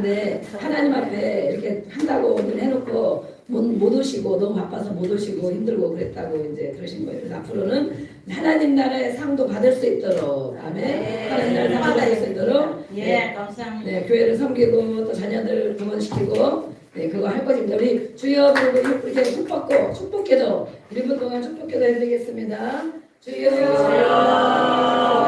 근데 하나님 앞에 이렇게 한다고는 해놓고 못 오시고 너무 바빠서 못 오시고 힘들고 그랬다고 이제 그러신 거예요. 그래서 앞으로는 하나님 나라의 상도 받을 수 있도록 아멘. 하나님 나라의 상도 받을 수 있도록 감사합니다. 교회를 섬기고 또 자녀들 구원시키고 그거 할 것입니다. 우리 주여 부르고 이렇게 축복고 축복기도 1분 동안 축복기도 해드리겠습니다. 주여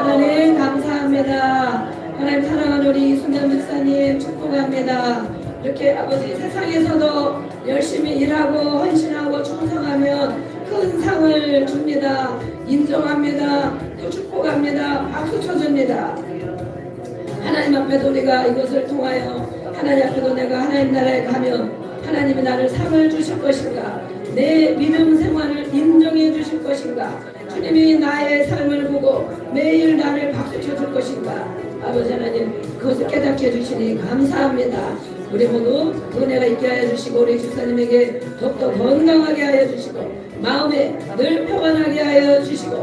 하나님 감사합니다. 하나님 사랑하는 우리 이순현 목사님 축복합니다. 이렇게 아버지 세상에서도 열심히 일하고 헌신하고 충성하면 큰 상을 줍니다. 인정합니다. 또 축복합니다. 박수 쳐줍니다. 하나님 앞에도 우리가 이것을 통하여 하나님 앞에도 내가 하나님 나라에 가면 하나님이 나를 상을 주실 것인가, 내 믿음 생활을 인정해 주실 것인가, 주님이 나의 삶을 보고 매일 나를 박수 쳐줄 것인가. 아버지 하나님 그것을 깨닫게 해주시니 감사합니다. 우리 모두 은혜가 있게 하여 주시고 우리 집사님에게 더욱더 건강하게 하여 주시고 마음에 늘 평안하게 하여 주시고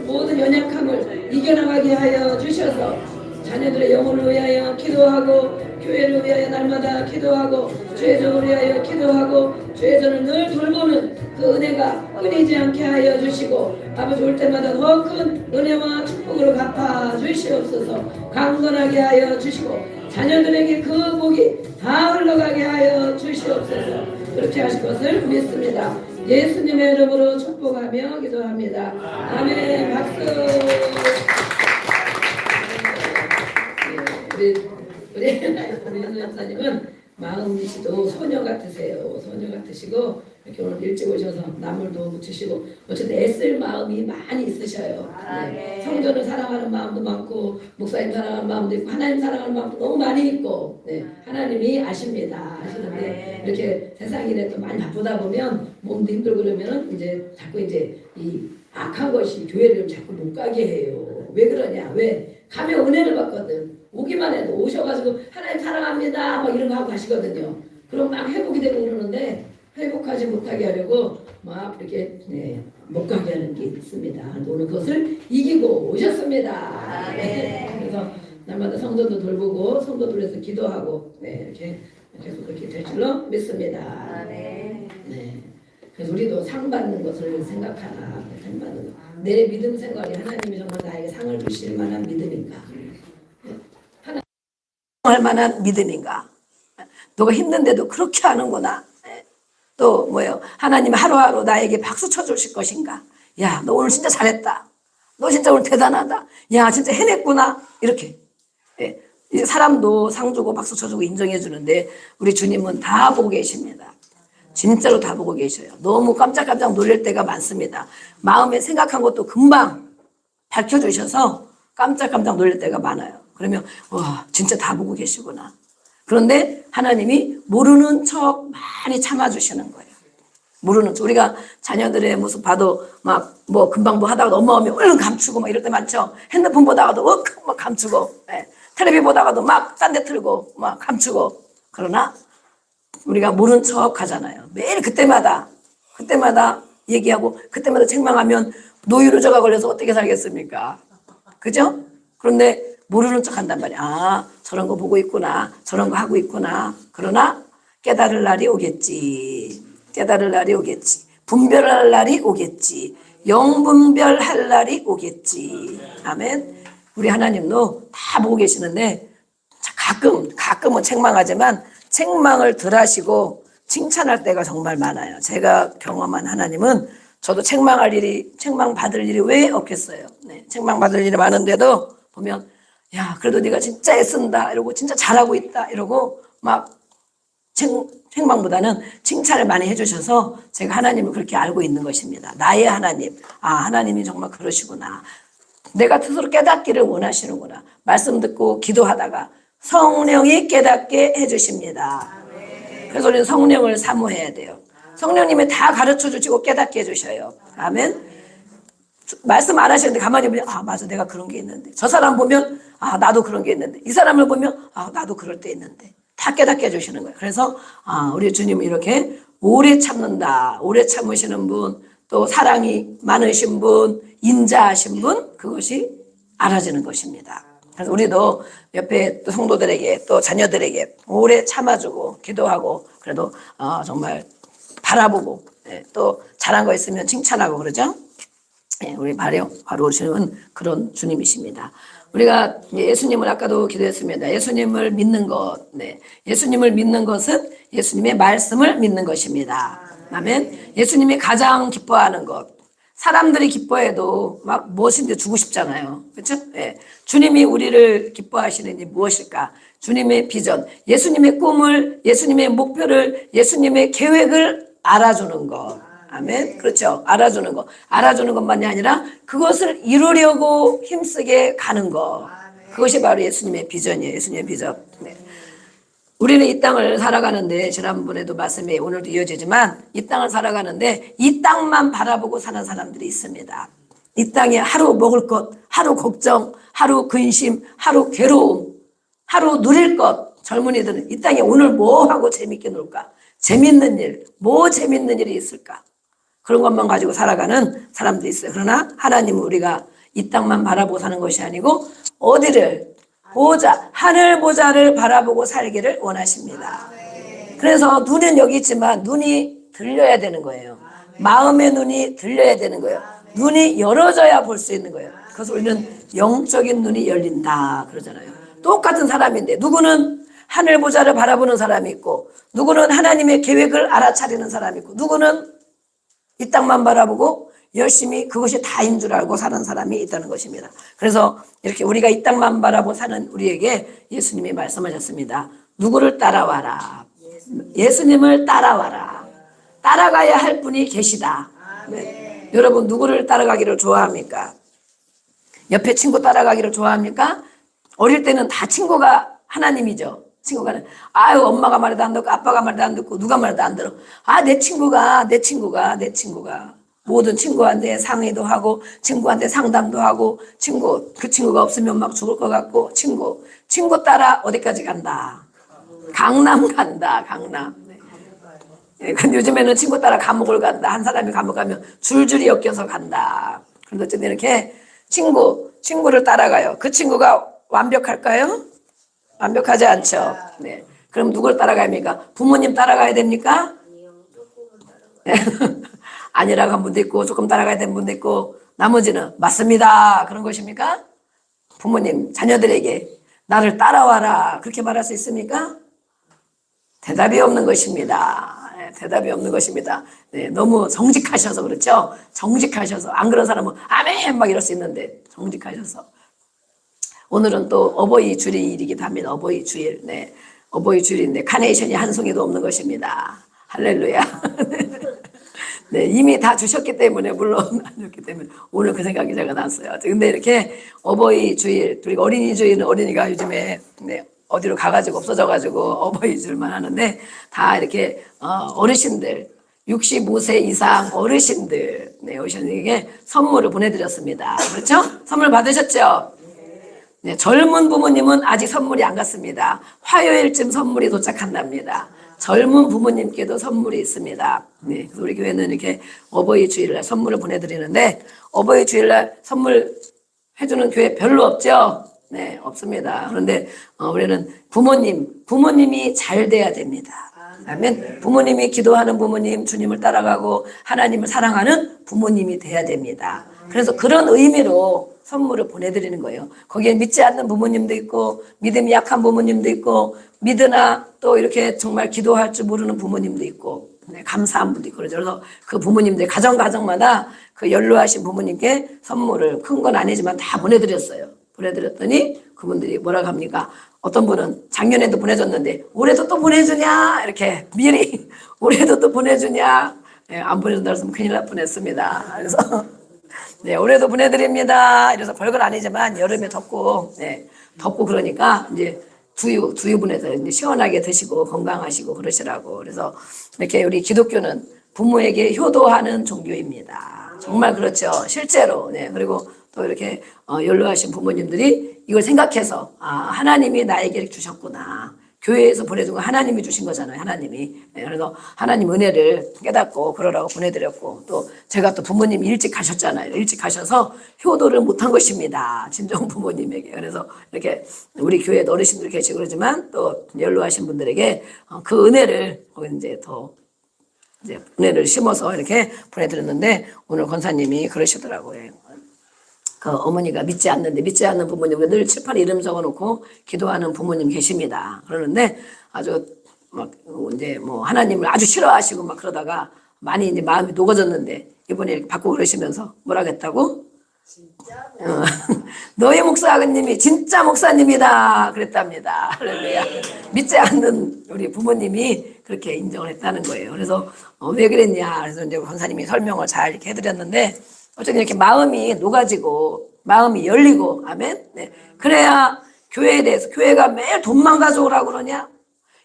모든 연약함을 이겨나가게 하여 주셔서 자녀들의 영혼을 위하여 기도하고 교회를 위하여 날마다 기도하고 죄전을 위하여 기도하고 죄전을 늘 돌보는 그 은혜가 끊이지 않게 하여 주시고 아버지 올 때마다 더 큰 은혜와 축복으로 갚아 주시옵소서. 강건하게 하여 주시고 자녀들에게 그 복이 다 흘러가게 하여 주시옵소서. 그렇게 하실 것을 믿습니다. 예수님의 이름으로 축복하며 기도합니다. 아멘. 박수. 우리 연사님은 마음이시도 소녀 같으세요. 소녀 같으시고 이렇게 오늘 일찍 오셔서 나물도 묻히시고 어쨌든 애쓸 마음이 많이 있으셔요. 성전을 사랑하는 마음도 많고 목사님 사랑하는 마음도 있고 하나님 사랑하는 마음도 너무 많이 있고 하나님이 아십니다. 아시는데 이렇게 세상 일에 또 많이 바쁘다 보면 몸도 힘들고 그러면 이제 자꾸 이제 이 악한 것이 교회를 자꾸 못 가게 해요. 왜 그러냐? 왜? 가면 은혜를 받거든. 오기만 해도 오셔가지고 하나님 사랑합니다 막 이런 거 하고 가시거든요. 그럼 막 회복이 되고 그러는데 회복하지 못하게 하려고 막 이렇게 못 가게 하는 게 있습니다. 오늘 그것을 이기고 오셨습니다. 그래서 날마다 성도도 돌보고 성도들 위해서 기도하고 이렇게 계속 그렇게 될 줄로 믿습니다. 그래서 우리도 상 받는 것을 생각하나. 상 받는 것. 내 믿음 생각이 하나님이 정말 나에게 상을 주실 만한 믿음인가? 할 만한 믿음인가? 너가 힘든데도 그렇게 하는구나. 또 뭐요? 하나님 하루하루 나에게 박수 쳐주실 것인가? 야, 너 오늘 진짜 잘했다. 너 진짜 오늘 대단하다. 야, 진짜 해냈구나. 이렇게 사람도 상 주고 박수 쳐주고 인정해 주는데 우리 주님은 다 보고 계십니다. 진짜로 다 보고 계셔요. 너무 깜짝깜짝 놀랄 때가 많습니다. 마음에 생각한 것도 금방 밝혀주셔서 깜짝깜짝 놀랄 때가 많아요. 그러면 와 진짜 다 보고 계시구나. 그런데 하나님이 모르는 척 많이 참아주시는 거예요. 모르는 척. 우리가 자녀들의 모습 봐도 막 뭐 금방 뭐 하다가 엄마 오면 얼른 감추고 막 이럴 때 많죠. 핸드폰 보다가도 막 감추고 텔레비 보다가도 막 딴 데 틀고 막 감추고. 그러나 우리가 모른 척 하잖아요. 매일 그때마다 얘기하고 그때마다 책망하면 노이로제가 걸려서 어떻게 살겠습니까? 그죠? 그런데 모르는 척 한단 말이야. 아, 저런 거 보고 있구나. 저런 거 하고 있구나. 그러나 깨달을 날이 오겠지. 깨달을 날이 오겠지. 분별할 날이 오겠지. 영분별할 날이 오겠지. 아멘. 우리 하나님도 다 보고 계시는데 가끔은 책망하지만 책망을 덜 하시고 칭찬할 때가 정말 많아요. 제가 경험한 하나님은 저도 책망 받을 일이 왜 없겠어요. 책망 받을 일이 많은데도 보면 야 그래도 네가 진짜 애쓴다 이러고 진짜 잘하고 있다 이러고 막 책망보다는 칭찬을 많이 해주셔서 제가 하나님을 그렇게 알고 있는 것입니다. 나의 하나님, 아 하나님이 정말 그러시구나. 내가 스스로 깨닫기를 원하시는구나. 말씀 듣고 기도하다가 성령이 깨닫게 해주십니다. 그래서 우리는 성령을 사모해야 돼요. 성령님이 다 가르쳐 주시고 깨닫게 해주셔요. 아멘. 말씀 안 하시는데 가만히 보면 아 맞아 내가 그런 게 있는데 저 사람 보면 아 나도 그런 게 있는데 이 사람을 보면 아 나도 그럴 때 있는데 다 깨닫게 해주시는 거예요. 그래서 아 우리 주님은 이렇게 오래 참는다. 오래 참으시는 분, 또 사랑이 많으신 분, 인자하신 분, 그것이 알아지는 것입니다. 그래서 우리도 옆에 또 성도들에게 또 자녀들에게 오래 참아주고 기도하고 그래도 정말 바라보고 또 잘한 거 있으면 칭찬하고 그러죠. 우리 바로 오시는 그런 주님이십니다. 우리가 예수님을 아까도 기도했습니다. 예수님을 믿는 것, 예수님을 믿는 것은 예수님의 말씀을 믿는 것입니다. 아멘. 예수님이 가장 기뻐하는 것. 사람들이 기뻐해도 막 무엇인데 주고 싶잖아요. 그렇죠? 주님이 우리를 기뻐하시는 게 무엇일까? 주님의 비전, 예수님의 꿈을, 예수님의 목표를, 예수님의 계획을 알아주는 것. 아멘. 그렇죠. 알아주는 것. 알아주는 것만이 아니라 그것을 이루려고 힘쓰게 가는 것. 그것이 바로 예수님의 비전이에요. 예수님의 비전. 우리는 이 땅을 살아가는데, 지난번에도 말씀이 오늘도 이어지지만, 이 땅을 살아가는데, 이 땅만 바라보고 사는 사람들이 있습니다. 이 땅에 하루 먹을 것, 하루 걱정, 하루 근심, 하루 괴로움, 하루 누릴 것. 젊은이들은 이 땅에 오늘 뭐 하고 재밌게 놀까? 재밌는 일, 뭐 재밌는 일이 있을까? 그런 것만 가지고 살아가는 사람들이 있어요. 그러나 하나님은 우리가 이 땅만 바라보고 사는 것이 아니고 어디를 보자, 하늘 보자를 바라보고 살기를 원하십니다. 그래서 눈은 여기 있지만 눈이 들려야 되는 거예요. 마음의 눈이 들려야 되는 거예요. 눈이 열어져야 볼 수 있는 거예요. 그래서 우리는 영적인 눈이 열린다 그러잖아요. 똑같은 사람인데 누구는 하늘 보자를 바라보는 사람이 있고 누구는 하나님의 계획을 알아차리는 사람이 있고 누구는 이 땅만 바라보고 열심히 그것이 다인 줄 알고 사는 사람이 있다는 것입니다. 그래서 이렇게 우리가 이 땅만 바라보고 사는 우리에게 예수님이 말씀하셨습니다. 누구를 따라와라. 예수님을 따라와라. 따라가야 할 분이 계시다. 네. 여러분 누구를 따라가기를 좋아합니까? 옆에 친구 따라가기를 좋아합니까? 어릴 때는 다 친구가 하나님이죠. 친구가 아유 엄마가 말해도 안 듣고 아빠가 말해도 안 듣고 누가 말해도 안 들어. 내 친구가 모든 친구한테 상의도 하고 친구한테 상담도 하고 그 친구가 없으면 막 죽을 것 같고 친구 따라 어디까지 간다. 강남 간다. 강남. 근데 요즘에는 친구 따라 감옥을 간다. 한 사람이 감옥 가면 줄줄이 엮여서 간다. 그런데 어쨌든 이렇게 친구를 따라가요. 그 친구가 완벽할까요? 완벽하지 않죠. 네. 그럼 누굴 따라갑니까? 부모님 따라가야 됩니까? 아니라고 한 분도 있고 조금 따라가야 되는 분도 있고 나머지는 맞습니다. 그런 것입니까? 부모님 자녀들에게 나를 따라와라 그렇게 말할 수 있습니까? 대답이 없는 것입니다. 대답이 없는 것입니다. 너무 정직하셔서 그렇죠. 정직하셔서 안 그런 사람은 아멘 막 이럴 수 있는데 정직하셔서 오늘은 또 어버이 주일이기도 합니다. 어버이 주일. 어버이 주일인데 카네이션이 한 송이도 없는 것입니다. 할렐루야. 이미 다 주셨기 때문에 물론 안 줬기 때문에 오늘 그 생각이 제가 났어요. 근데 이렇게 어버이 주일, 그리고 어린이 주일은 어린이가 요즘에 어디로 가가지고 없어져가지고 어버이 주일만 하는데 다 이렇게 어르신들 65세 이상 어르신들 어르신에게 선물을 보내드렸습니다. 그렇죠? 선물 받으셨죠? 젊은 부모님은 아직 선물이 안 갔습니다. 화요일쯤 선물이 도착한답니다. 젊은 부모님께도 선물이 있습니다. 그래서 우리 교회는 이렇게 어버이 주일날 선물을 보내드리는데 어버이 주일날 선물 해주는 교회 별로 없죠? 없습니다. 그런데 우리는 부모님이 잘 돼야 됩니다. 아멘. 부모님이 기도하는 부모님, 주님을 따라가고 하나님을 사랑하는 부모님이 돼야 됩니다. 그래서 그런 의미로 선물을 보내드리는 거예요. 거기에 믿지 않는 부모님도 있고 믿음이 약한 부모님도 있고 믿으나 또 이렇게 정말 기도할 줄 모르는 부모님도 있고 감사한 분도 있고 그러죠. 그래서 그 부모님들 가정마다 그 연로하신 부모님께 선물을 큰 건 아니지만 다 보내드렸어요. 보내드렸더니 그분들이 뭐라고 합니까? 어떤 분은 작년에도 보내줬는데 올해도 또 보내주냐 이렇게 미리 올해도 또 보내주냐 안 보내준다 그랬으면 큰일 날 뻔했습니다. 그래서 올해도 보내드립니다. 이래서 별건 아니지만 여름에 덥고 그러니까 이제 두유 보내서 이제 시원하게 드시고 건강하시고 그러시라고. 그래서 이렇게 우리 기독교는 부모에게 효도하는 종교입니다. 정말 그렇죠. 실제로. 그리고 또 이렇게 연로하신 부모님들이 이걸 생각해서 하나님이 나에게 이렇게 주셨구나. 교회에서 보내준 거 하나님이 주신 거잖아요. 하나님이. 그래서 하나님 은혜를 깨닫고 그러라고 보내드렸고, 또 제가 또 부모님이 일찍 가셨잖아요. 일찍 가셔서 효도를 못한 것입니다. 친정 부모님에게. 그래서 이렇게 우리 교회 어르신들 계시고 그러지만 또 연로하신 분들에게 그 은혜를 이제 더 이제 은혜를 심어서 이렇게 보내드렸는데, 오늘 권사님이 그러시더라고요. 그 어머니가 믿지 않는 부모님, 늘 칠판에 이름 적어놓고 기도하는 부모님 계십니다. 그러는데 아주 막 이제 뭐 하나님을 아주 싫어하시고 막 그러다가 많이 이제 마음이 녹아졌는데, 이번에 이렇게 바꾸고 그러시면서 뭐라 했다고? 너희 목사 아버님이 진짜 목사님이다 그랬답니다. 할렐루야. 믿지 않는 우리 부모님이 그렇게 인정을 했다는 거예요. 그래서 왜 그랬냐, 그래서 이제 권사님이 설명을 잘 이렇게 해드렸는데, 어쨌든 이렇게 마음이 녹아지고 마음이 열리고, 아멘. 네. 그래야 교회에 대해서, 교회가 매일 돈만 가져오라고 그러냐,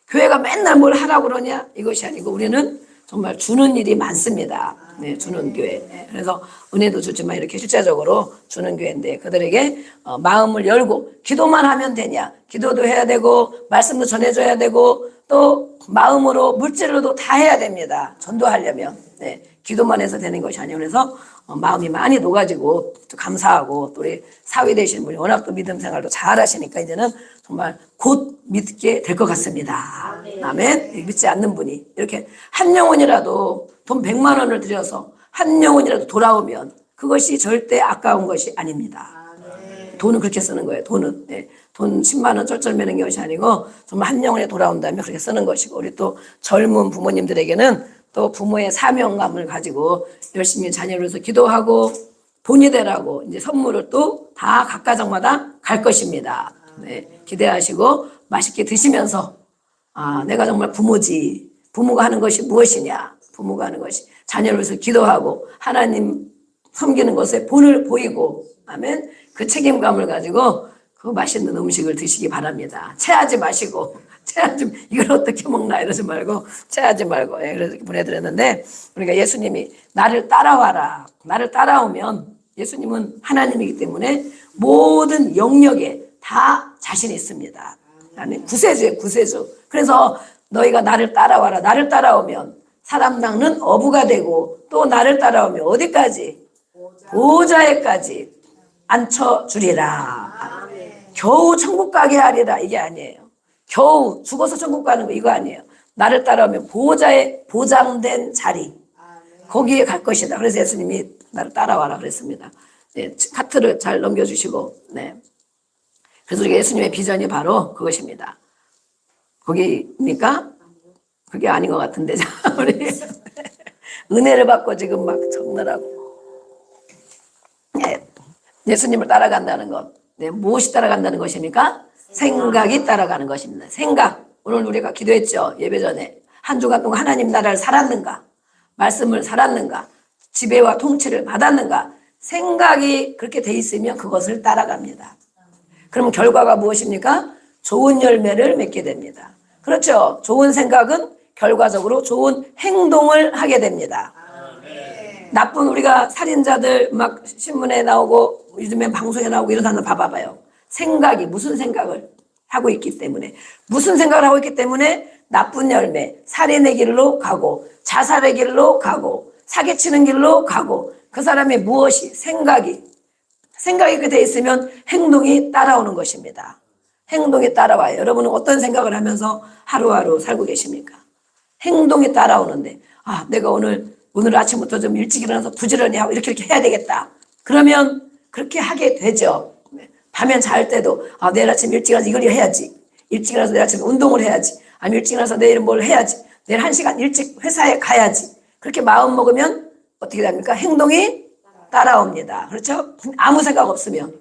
교회가 맨날 뭘 하라고 그러냐, 이것이 아니고 우리는 정말 주는 일이 많습니다. 네, 주는 교회. 네, 그래서 은혜도 주지만 이렇게 실제적으로 주는 교회인데, 그들에게 마음을 열고 기도만 하면 되냐, 기도도 해야 되고 말씀도 전해줘야 되고 또 마음으로 물질로도 다 해야 됩니다. 전도하려면. 네, 기도만 해서 되는 것이 아니에요. 그래서 마음이 많이 녹아지고 또 감사하고, 또 우리 사위 되시는 분이 워낙 또 믿음 생활도 잘 하시니까 이제는 정말 곧 믿게 될 것 같습니다. 아멘. 믿지 않는 분이 이렇게 한 영혼이라도 돈 100만 원을 들여서 한 영혼이라도 돌아오면 그것이 절대 아까운 것이 아닙니다. 돈은 그렇게 쓰는 거예요. 돈은. 네. 돈 10만 원 쩔쩔매는 것이 아니고 정말 한 영혼이 돌아온다면 그렇게 쓰는 것이고, 우리 또 젊은 부모님들에게는 또 부모의 사명감을 가지고 열심히 자녀를 위해서 기도하고 돈이 되라고 이제 선물을 또 다 각 가정마다 갈 것입니다. 네, 기대하시고 맛있게 드시면서, 내가 정말 부모지. 부모가 하는 것이 무엇이냐. 부모가 하는 것이 자녀를 위해서 기도하고 하나님 섬기는 것에 본을 보이고, 아멘. 그 책임감을 가지고 그 맛있는 음식을 드시기 바랍니다. 체하지 마시고, 이걸 어떻게 먹나 이러지 말고, 체하지 말고. 그래서 이렇게 보내드렸는데, 우리가 예수님이 나를 따라와라. 나를 따라오면, 예수님은 하나님이기 때문에 모든 영역에 다 자신이 있습니다. 구세주예요, 구세주. 그래서 너희가 나를 따라와라. 나를 따라오면 사람 낚는 어부가 되고, 또 나를 따라오면 어디까지? 보좌에까지 앉혀주리라. 겨우 천국 가게 하리라, 이게 아니에요. 겨우 죽어서 천국 가는 거 이거 아니에요. 나를 따라오면 보호자의 보장된 자리, 거기에 갈 것이다. 그래서 예수님이 나를 따라와라 그랬습니다. 네, 카트를 잘 넘겨주시고. 네. 그래서 우리 예수님의 비전이 바로 그것입니다. 거기니까 그게 아닌 것 같은데 우리 은혜를 받고 지금 막 적느라고. 네. 예수님을 따라간다는 것. 네, 무엇이 따라간다는 것입니까? 생각이 따라가는 것입니다. 생각. 오늘 우리가 기도했죠. 예배 전에. 한 주간 동안 하나님 나라를 살았는가? 말씀을 살았는가? 지배와 통치를 받았는가? 생각이 그렇게 돼 있으면 그것을 따라갑니다. 그러면 결과가 무엇입니까? 좋은 열매를 맺게 됩니다. 그렇죠. 좋은 생각은 결과적으로 좋은 행동을 하게 됩니다. 나쁜, 우리가 살인자들 막 신문에 나오고 요즘에 방송에 나오고 이런 사람 봐봐요. 생각이 무슨 생각을 하고 있기 때문에, 무슨 생각을 하고 있기 때문에 나쁜 열매, 살인의 길로 가고 자살의 길로 가고 사기치는 길로 가고, 그 사람의 무엇이 생각이 그렇게 돼 있으면 행동이 따라오는 것입니다. 행동이 따라와요. 여러분은 어떤 생각을 하면서 하루하루 살고 계십니까? 행동이 따라오는데, 내가 오늘 아침부터 좀 일찍 일어나서 부지런히 하고 이렇게 해야 되겠다. 그러면 그렇게 하게 되죠. 밤에 잘 때도 내일 아침 일찍 일어나서 이걸 해야지. 일찍 일어나서 내일 아침에 운동을 해야지. 아니면 일찍 일어나서 내일 뭘 해야지. 내일 1시간 일찍 회사에 가야지. 그렇게 마음 먹으면 어떻게 됩니까? 행동이 따라옵니다. 그렇죠? 아무 생각 없으면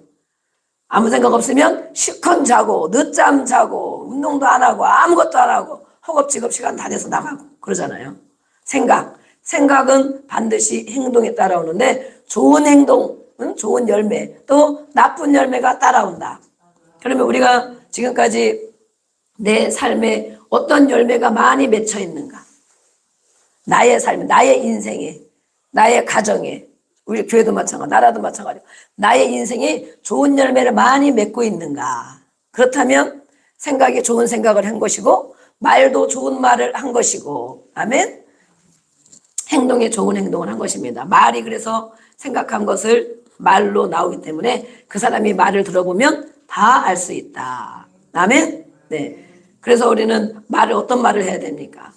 실컷 자고 늦잠 자고 운동도 안 하고 아무것도 안 하고 허겁지겁 시간 다 돼서 나가고 그러잖아요. 생각은 반드시 행동에 따라오는데, 좋은 행동은 좋은 열매, 또 나쁜 열매가 따라온다. 그러면 우리가 지금까지 내 삶에 어떤 열매가 많이 맺혀 있는가? 나의 삶에, 나의 인생에, 나의 가정에, 우리 교회도 마찬가지, 나라도 마찬가지고 나의 인생에 좋은 열매를 많이 맺고 있는가? 그렇다면 생각이 좋은 생각을 한 것이고 말도 좋은 말을 한 것이고 아멘. 행동에 좋은 행동을 한 것입니다. 말이 그래서 생각한 것을 말로 나오기 때문에 그 사람이 말을 들어보면 다 알 수 있다. 아멘. 네. 그래서 우리는 말을 어떤 말을 해야 됩니까?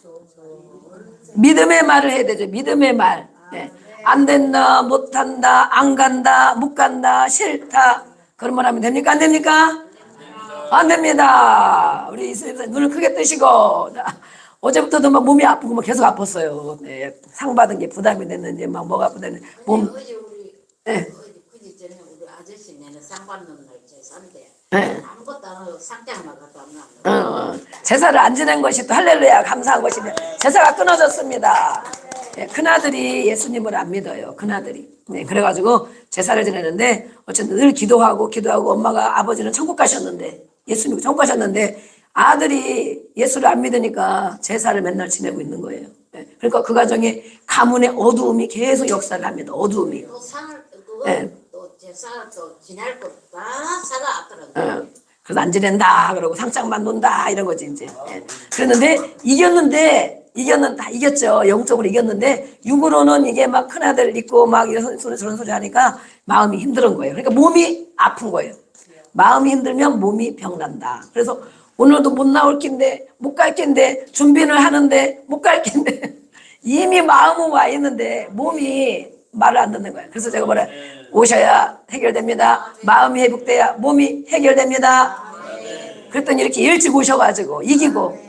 믿음의 말을 해야 되죠. 믿음의 말. 네. 안 된다, 못한다, 안 간다, 못 간다, 싫다. 그런 말 하면 됩니까? 안 됩니까? 안 됩니다. 우리 이수님 눈을 크게 뜨시고. 어제부터도 막 몸이 아프고 막 계속 아팠어요. 네. 상 받은 게 부담이 됐는지 막 뭐가 부담이 됐는지. 어제 우리 네. 그제 전에 우리 아저씨 내는 상 받는 날 제사인데 네. 아무것도 안 하고 상장만 갖다 놔. 제사를 안 지낸 것이 또 할렐루야 감사한 것이며 제사가 끊어졌습니다. 네, 큰아들이 예수님을 안 믿어요. 큰아들이. 네, 그래가지고 제사를 지내는데 어쨌든 늘 기도하고 엄마가 아버지는 천국 가셨는데 예수님 천국 가셨는데 아들이 예수를 안 믿으니까 제사를 맨날 지내고 있는 거예요. 네, 그러니까 그 가정에 가문의 어두움이 계속 역사를 합니다. 어두움이. 또 상을 그거 네. 또 제사 또 지낼 거 다 사다 왔더라고. 그래서 안 지낸다 그러고 상장만 논다 이런 거지 이제. 예. 그랬는데 다 이겼죠. 영적으로 이겼는데 육으로는 이게 막 큰아들 있고 막 이런 소리 저런 소리 하니까 마음이 힘든 거예요. 그러니까 몸이 아픈 거예요. 마음이 힘들면 몸이 병난다. 그래서 오늘도 못 나올 낀데 못 갈 낀데 준비를 하는데 못 갈 낀데 이미 마음은 와 있는데 몸이 말을 안 듣는 거예요. 그래서 제가 뭐래 오셔야 해결됩니다. 마음이 회복돼야 몸이 해결됩니다. 그랬더니 이렇게 일찍 오셔가지고 이기고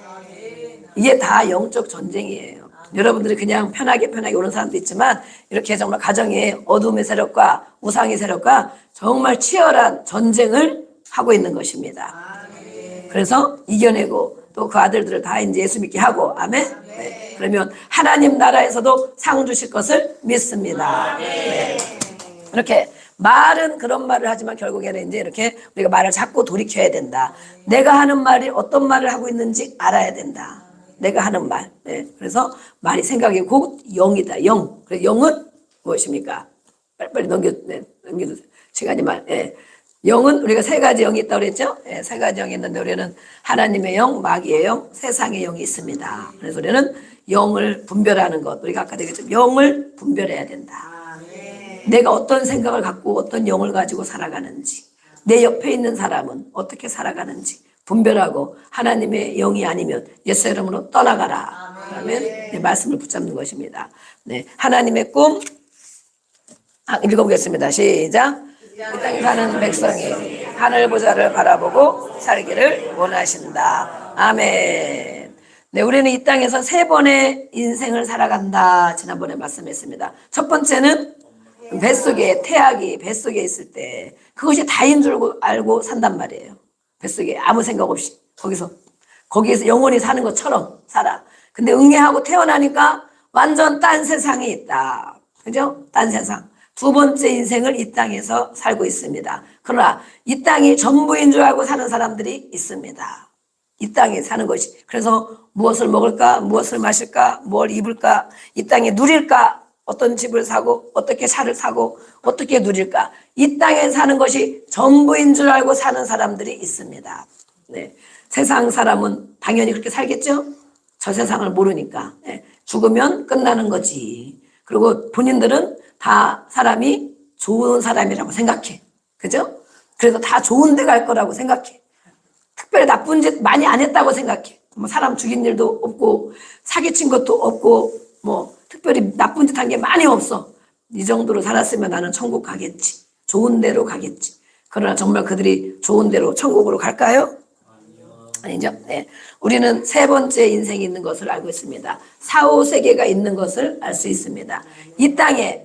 이게 다 영적 전쟁이에요. 여러분들이 그냥 편하게 오는 사람도 있지만 이렇게 정말 가정의 어둠의 세력과 우상의 세력과 정말 치열한 전쟁을 하고 있는 것입니다. 그래서 이겨내고 또 그 아들들을 다 이제 예수 믿게 하고 아멘. 네. 그러면 하나님 나라에서도 상 주실 것을 믿습니다. 네. 이렇게 말은 그런 말을 하지만 결국에는 이제 이렇게 우리가 말을 자꾸 돌이켜야 된다. 내가 하는 말이 어떤 말을 하고 있는지 알아야 된다. 내가 하는 말. 네. 그래서 말이 생각이 곧 영이다. 영. 그래서 영은 무엇입니까? 빨리 넘겨주세요. 시간이 말. 네. 영은 우리가 세 가지 영이 있다고 그랬죠? 네, 세 가지 영이 있는데 우리는 하나님의 영, 마귀의 영, 세상의 영이 있습니다. 그래서 우리는 영을 분별하는 것. 우리가 아까 얘기했죠. 영을 분별해야 된다. 내가 어떤 생각을 갖고 어떤 영을 가지고 살아가는지, 내 옆에 있는 사람은 어떻게 살아가는지 분별하고 하나님의 영이 아니면 예수 이름으로 떠나가라. 그러면 네, 말씀을 붙잡는 것입니다. 네, 하나님의 꿈 읽어보겠습니다. 시작. 이 땅에 사는 백성이 하늘 보좌를 바라보고 살기를 원하신다. 아멘. 네, 우리는 이 땅에서 세 번의 인생을 살아간다. 지난번에 말씀했습니다. 첫 번째는 뱃속에 태아기 뱃속에 있을 때 그것이 다인 줄 알고 산단 말이에요. 뱃속에 아무 생각 없이 거기에서 영원히 사는 것처럼 살아. 근데 응애하고 태어나니까 완전 딴 세상에 있다. 그죠? 딴 세상. 두 번째 인생을 이 땅에서 살고 있습니다. 그러나 이 땅이 전부인 줄 알고 사는 사람들이 있습니다. 이 땅에 사는 것이. 그래서 무엇을 먹을까? 무엇을 마실까? 뭘 입을까? 이 땅에 누릴까? 어떤 집을 사고 어떻게 차를 사고 어떻게 누릴까? 이 땅에 사는 것이 전부인 줄 알고 사는 사람들이 있습니다. 네. 세상 사람은 당연히 그렇게 살겠죠? 저 세상을 모르니까. 네. 죽으면 끝나는 거지. 그리고 본인들은 다 사람이 좋은 사람이라고 생각해. 그죠? 그래서 다 좋은 데 갈 거라고 생각해. 특별히 나쁜 짓 많이 안 했다고 생각해. 뭐 사람 죽인 일도 없고 사기친 것도 없고 뭐 특별히 나쁜 짓 한 게 많이 없어. 이 정도로 살았으면 나는 천국 가겠지. 좋은 데로 가겠지. 그러나 정말 그들이 좋은 데로 천국으로 갈까요? 아니죠. 네. 우리는 세 번째 인생이 있는 것을 알고 있습니다. 사후세계가 있는 것을 알 수 있습니다. 이 땅에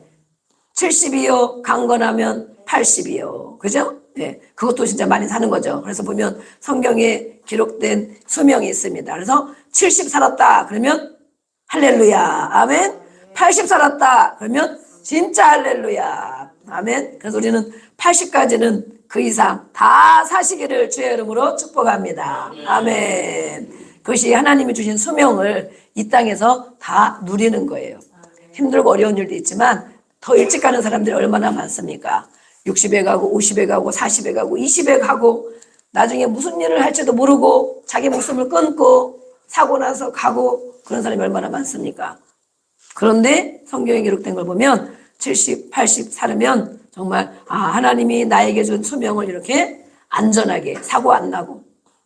70이요, 강건하면 80이요. 그죠? 네. 그것도 진짜 많이 사는 거죠. 그래서 보면 성경에 기록된 수명이 있습니다. 그래서 70 살았다. 그러면 할렐루야. 아멘. 80 살았다. 그러면 진짜 할렐루야. 아멘. 그래서 우리는 80까지는 그 이상 다 사시기를 주의 이름으로 축복합니다. 아멘. 그것이 하나님이 주신 수명을 이 땅에서 다 누리는 거예요. 힘들고 어려운 일도 있지만 더 일찍 가는 사람들이 얼마나 많습니까? 60에 가고 50에 가고 40에 가고 20에 가고 나중에 무슨 일을 할지도 모르고 자기 목숨을 끊고 사고 나서 가고 그런 사람이 얼마나 많습니까? 그런데 성경에 기록된 걸 보면 70, 80 살으면 정말 하나님이 나에게 준 수명을 이렇게 안전하게 사고 안 나고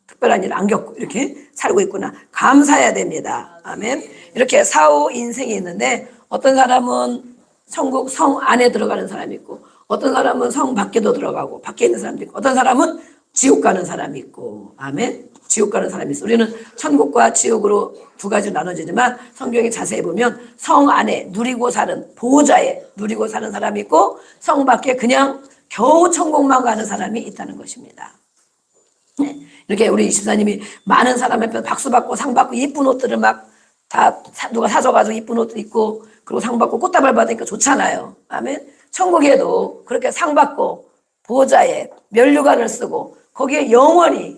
특별한 일 안 겪고 이렇게 살고 있구나. 감사해야 됩니다. 아멘. 이렇게 사후 인생이 있는데 어떤 사람은 천국 성 안에 들어가는 사람이 있고 어떤 사람은 성 밖에도 들어가고 밖에 있는 사람도 있고 어떤 사람은 지옥 가는 사람이 있고 아멘. 지옥 가는 사람이 있어. 우리는 천국과 지옥으로 두 가지로 나눠지지만 성경에 자세히 보면 성 안에 누리고 사는 보호자에 누리고 사는 사람이 있고 성 밖에 그냥 겨우 천국만 가는 사람이 있다는 것입니다. 네. 이렇게 우리 집사님이 많은 사람 앞에 박수 받고 상 받고 이쁜 옷들을 막 다 누가 사줘가지고 이쁜 옷도 입고 그리고 상 받고 꽃다발 받으니까 좋잖아요. 아멘. 천국에도 그렇게 상 받고 보호자에 면류관을 쓰고 거기에 영원히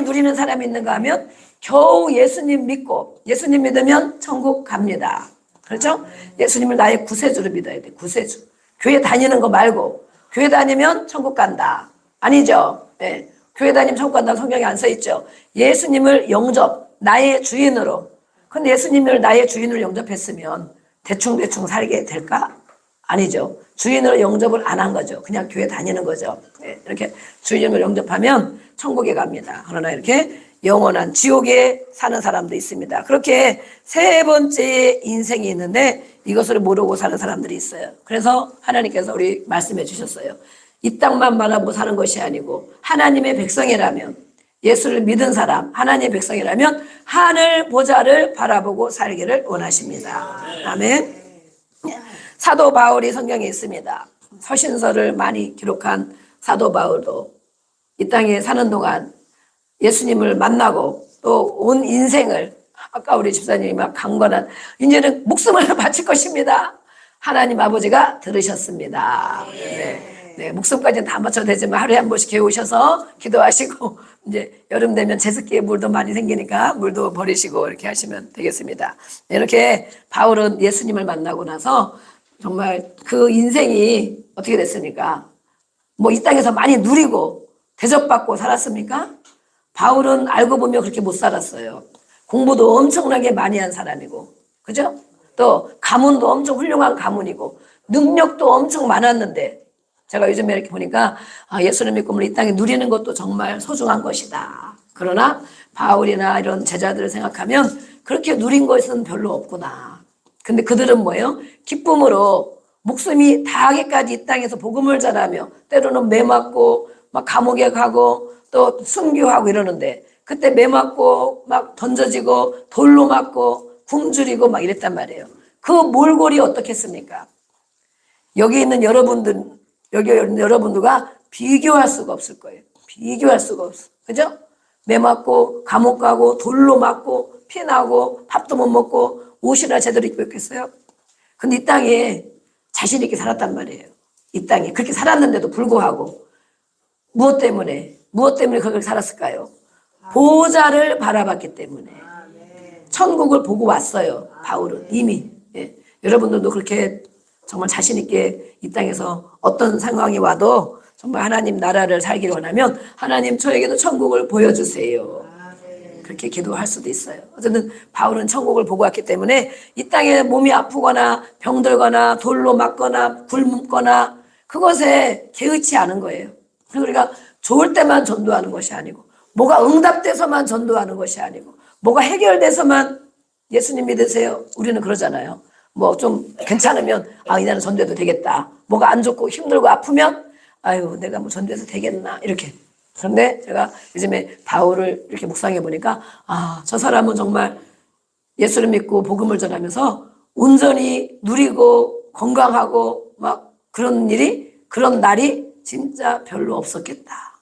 누리는 사람이 있는가 하면 겨우 예수님 믿고 예수님 믿으면 천국 갑니다. 그렇죠? 예수님을 나의 구세주로 믿어야 돼. 구세주. 교회 다니는 거 말고 교회 다니면 천국 간다. 아니죠? 네. 교회 다니면 천국 간다는 성경에 안 써있죠. 예수님을 영접, 나의 주인으로. 근데 예수님을 나의 주인으로 영접했으면 대충 살게 될까? 아니죠. 주인으로 영접을 안 한 거죠. 그냥 교회 다니는 거죠. 네. 이렇게 주인을 영접하면 천국에 갑니다. 그러나 이렇게 영원한 지옥에 사는 사람도 있습니다. 그렇게 세 번째 인생이 있는데 이것을 모르고 사는 사람들이 있어요. 그래서 하나님께서 우리 말씀해 주셨어요. 이 땅만 바라보고 사는 것이 아니고 하나님의 백성이라면 예수를 믿은 사람, 하나님의 백성이라면 하늘 보좌를 바라보고 살기를 원하십니다. 아멘. 사도 바울이 성경에 있습니다. 서신서를 많이 기록한 사도 바울도 이 땅에 사는 동안 예수님을 만나고 또 온 인생을 아까 우리 집사님이 막 강건한 이제는 목숨을 바칠 것입니다. 하나님 아버지가 들으셨습니다. 네, 목숨까지는 다 맞춰도 되지만 하루에 한 번씩 개우셔서 기도하시고 이제 여름 되면 제습기에 물도 많이 생기니까 물도 버리시고 이렇게 하시면 되겠습니다. 이렇게 바울은 예수님을 만나고 나서 정말 그 인생이 어떻게 됐습니까? 뭐 이 땅에서 많이 누리고 대접받고 살았습니까? 바울은 알고 보면 그렇게 못 살았어요. 공부도 엄청나게 많이 한 사람이고, 그죠? 또 가문도 엄청 훌륭한 가문이고 능력도 엄청 많았는데 제가 요즘에 이렇게 보니까 예수를 믿고 이 땅에 누리는 것도 정말 소중한 것이다. 그러나 바울이나 이런 제자들을 생각하면 그렇게 누린 것은 별로 없구나. 근데 그들은 뭐예요? 기쁨으로 목숨이 다하기까지 이 땅에서 복음을 전하며 때로는 매 맞고 막 감옥에 가고 또 순교하고 이러는데 그때 매 맞고 막 던져지고 돌로 맞고 굶주리고 막 이랬단 말이에요. 그 몰골이 어떻겠습니까? 여기 있는 여러분들과 비교할 수가 없을 거예요. 비교할 수가 없어. 그죠? 매 맞고 감옥 가고 돌로 맞고 피나고 밥도 못 먹고 옷이나 제대로 입고 있겠어요? 근데 이 땅에 자신 있게 살았단 말이에요. 이 땅에 그렇게 살았는데도 불구하고 무엇 때문에 그렇게 살았을까요? 보호자를 바라봤기 때문에. 천국을 보고 왔어요. 바울은 이미. 예. 여러분들도 그렇게 정말 자신 있게 이 땅에서 어떤 상황이 와도 정말 하나님 나라를 살기를 원하면 하나님 저에게도 천국을 보여주세요. 그렇게 기도할 수도 있어요. 어쨌든 바울은 천국을 보고 왔기 때문에 이 땅에 몸이 아프거나 병들거나 돌로 맞거나 굶거나 그것에 개의치 않은 거예요. 그래서 우리가 좋을 때만 전도하는 것이 아니고 뭐가 응답돼서만 전도하는 것이 아니고 뭐가 해결돼서만 예수님 믿으세요. 우리는 그러잖아요. 뭐 좀 괜찮으면 이날은 전도해도 되겠다. 뭐가 안 좋고 힘들고 아프면 내가 뭐 전도해서 되겠나 이렇게. 그런데 제가 요즘에 바울을 이렇게 묵상해 보니까 저 사람은 정말 예수를 믿고 복음을 전하면서 온전히 누리고 건강하고 막 그런 날이 진짜 별로 없었겠다.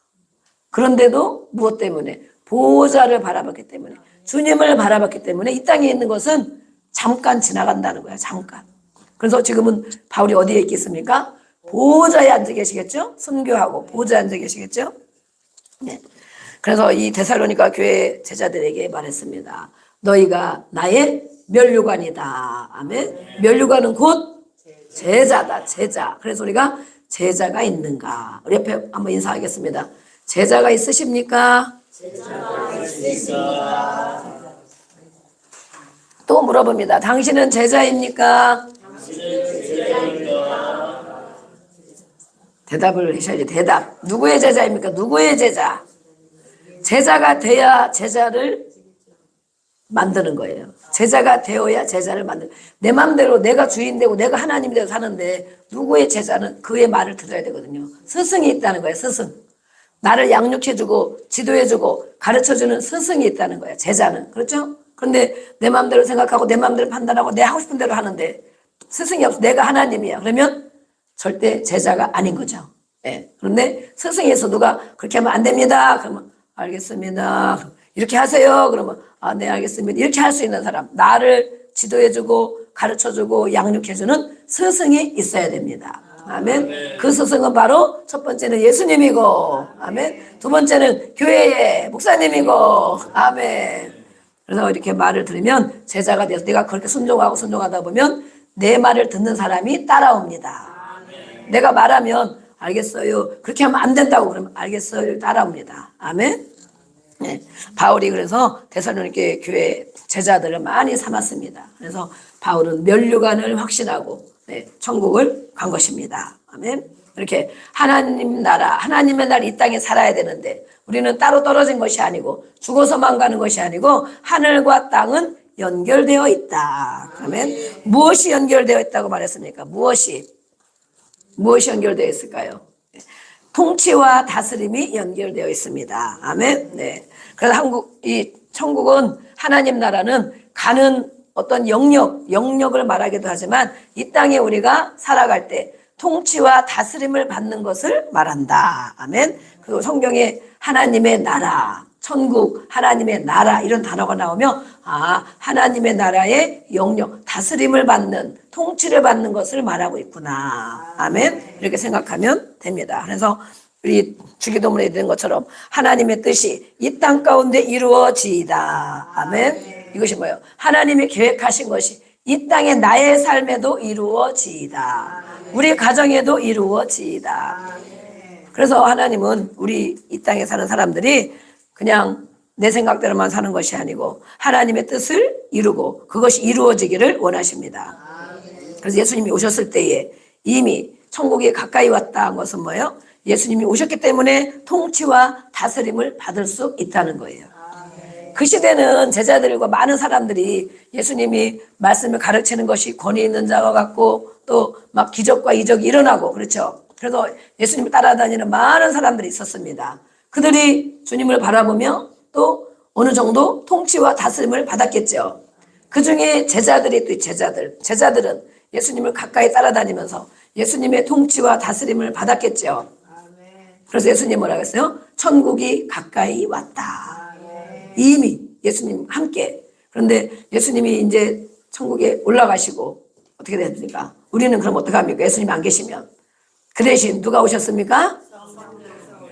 그런데도 무엇 때문에? 보호자를 바라봤기 때문에, 주님을 바라봤기 때문에 이 땅에 있는 것은 잠깐 지나간다는 거야. 잠깐. 그래서 지금은 바울이 어디에 있겠습니까? 보호자에 앉아 계시겠죠? 순교하고 보호자에 앉아 계시겠죠? 네. 그래서 이 데살로니가 교회 제자들에게 말했습니다. 너희가 나의 면류관이다. 아멘. 면류관은 곧 제자다. 제자. 그래서 우리가 제자가 있는가? 우리 옆에 한번 인사하겠습니다. 제자가 있으십니까? 또 물어봅니다. 당신은 제자입니까? 대답을 하셔야지. 대답. 누구의 제자입니까? 누구의 제자? 제자가 돼야 제자를 만드는 거예요. 제자가 되어야 제자를 만드는 거예요. 내 맘대로 내가 주인 되고 내가 하나님이 되고 사는데 누구의 제자는 그의 말을 들어야 되거든요. 스승이 있다는 거예요. 스승. 나를 양육해주고 지도해주고 가르쳐주는 스승이 있다는 거예요. 제자는. 그렇죠? 그런데 내 맘대로 생각하고 내 맘대로 판단하고 내 하고 싶은 대로 하는데 스승이 없어. 내가 하나님이야. 그러면 절대 제자가 아닌 거죠. 예. 그런데 스승에서 누가 그렇게 하면 안 됩니다. 그러면 알겠습니다. 이렇게 하세요. 그러면 네 알겠습니다. 이렇게 할 수 있는 사람. 나를 지도해주고 가르쳐주고 양육해주는 스승이 있어야 됩니다. 아멘. 그 스승은 바로 첫 번째는 예수님이고, 아멘. 두 번째는 교회의 목사님이고, 아멘. 그래서 이렇게 말을 들으면 제자가 돼서 내가 그렇게 순종하다 보면 내 말을 듣는 사람이 따라옵니다. 내가 말하면 알겠어요. 그렇게 하면 안 된다고 그러면 알겠어요. 따라옵니다. 아멘. 네. 바울이 그래서 데살로니게 교회 제자들을 많이 삼았습니다. 그래서 바울은 면류관을 확신하고 천국을 간 것입니다. 아멘. 이렇게 하나님 나라, 하나님의 나라 이 땅에 살아야 되는데 우리는 따로 떨어진 것이 아니고 죽어서만 가는 것이 아니고 하늘과 땅은 연결되어 있다. 아멘. 무엇이 연결되어 있다고 말했습니까? 무엇이 연결되어 있을까요? 통치와 다스림이 연결되어 있습니다. 아멘. 네. 그래서 이 천국은 하나님 나라는 가는 어떤 영역을 말하기도 하지만 이 땅에 우리가 살아갈 때 통치와 다스림을 받는 것을 말한다. 아멘. 그리고 성경에 하나님의 나라, 천국, 하나님의 나라 이런 단어가 나오면 하나님의 나라의 영역, 다스림을 받는, 통치를 받는 것을 말하고 있구나. 아멘. 이렇게 생각하면 됩니다. 그래서 우리 주기도문에 있는 것처럼 하나님의 뜻이 이 땅 가운데 이루어지이다. 아멘. 이것이 뭐예요? 하나님이 계획하신 것이 이 땅에 나의 삶에도 이루어지이다. 우리 가정에도 이루어지이다. 그래서 하나님은 우리 이 땅에 사는 사람들이 그냥 내 생각대로만 사는 것이 아니고 하나님의 뜻을 이루고 그것이 이루어지기를 원하십니다. 그래서 예수님이 오셨을 때에 이미 천국이 가까이 왔다는 것은 뭐예요? 예수님이 오셨기 때문에 통치와 다스림을 받을 수 있다는 거예요. 그 시대는 제자들과 많은 사람들이 예수님이 말씀을 가르치는 것이 권위 있는 자와 같고 또 막 기적과 이적이 일어나고 그렇죠. 그래서 예수님을 따라다니는 많은 사람들이 있었습니다. 그들이 주님을 바라보며 또 어느 정도 통치와 다스림을 받았겠죠. 그 중에 제자들이 또 제자들은 예수님을 가까이 따라다니면서 예수님의 통치와 다스림을 받았겠죠. 그래서 예수님 뭐라고 했어요? 천국이 가까이 왔다. 이미 예수님 함께. 그런데 예수님이 이제 천국에 올라가시고 어떻게 됩니까? 우리는 그럼 어떡합니까? 예수님이 안 계시면. 그 대신 누가 오셨습니까?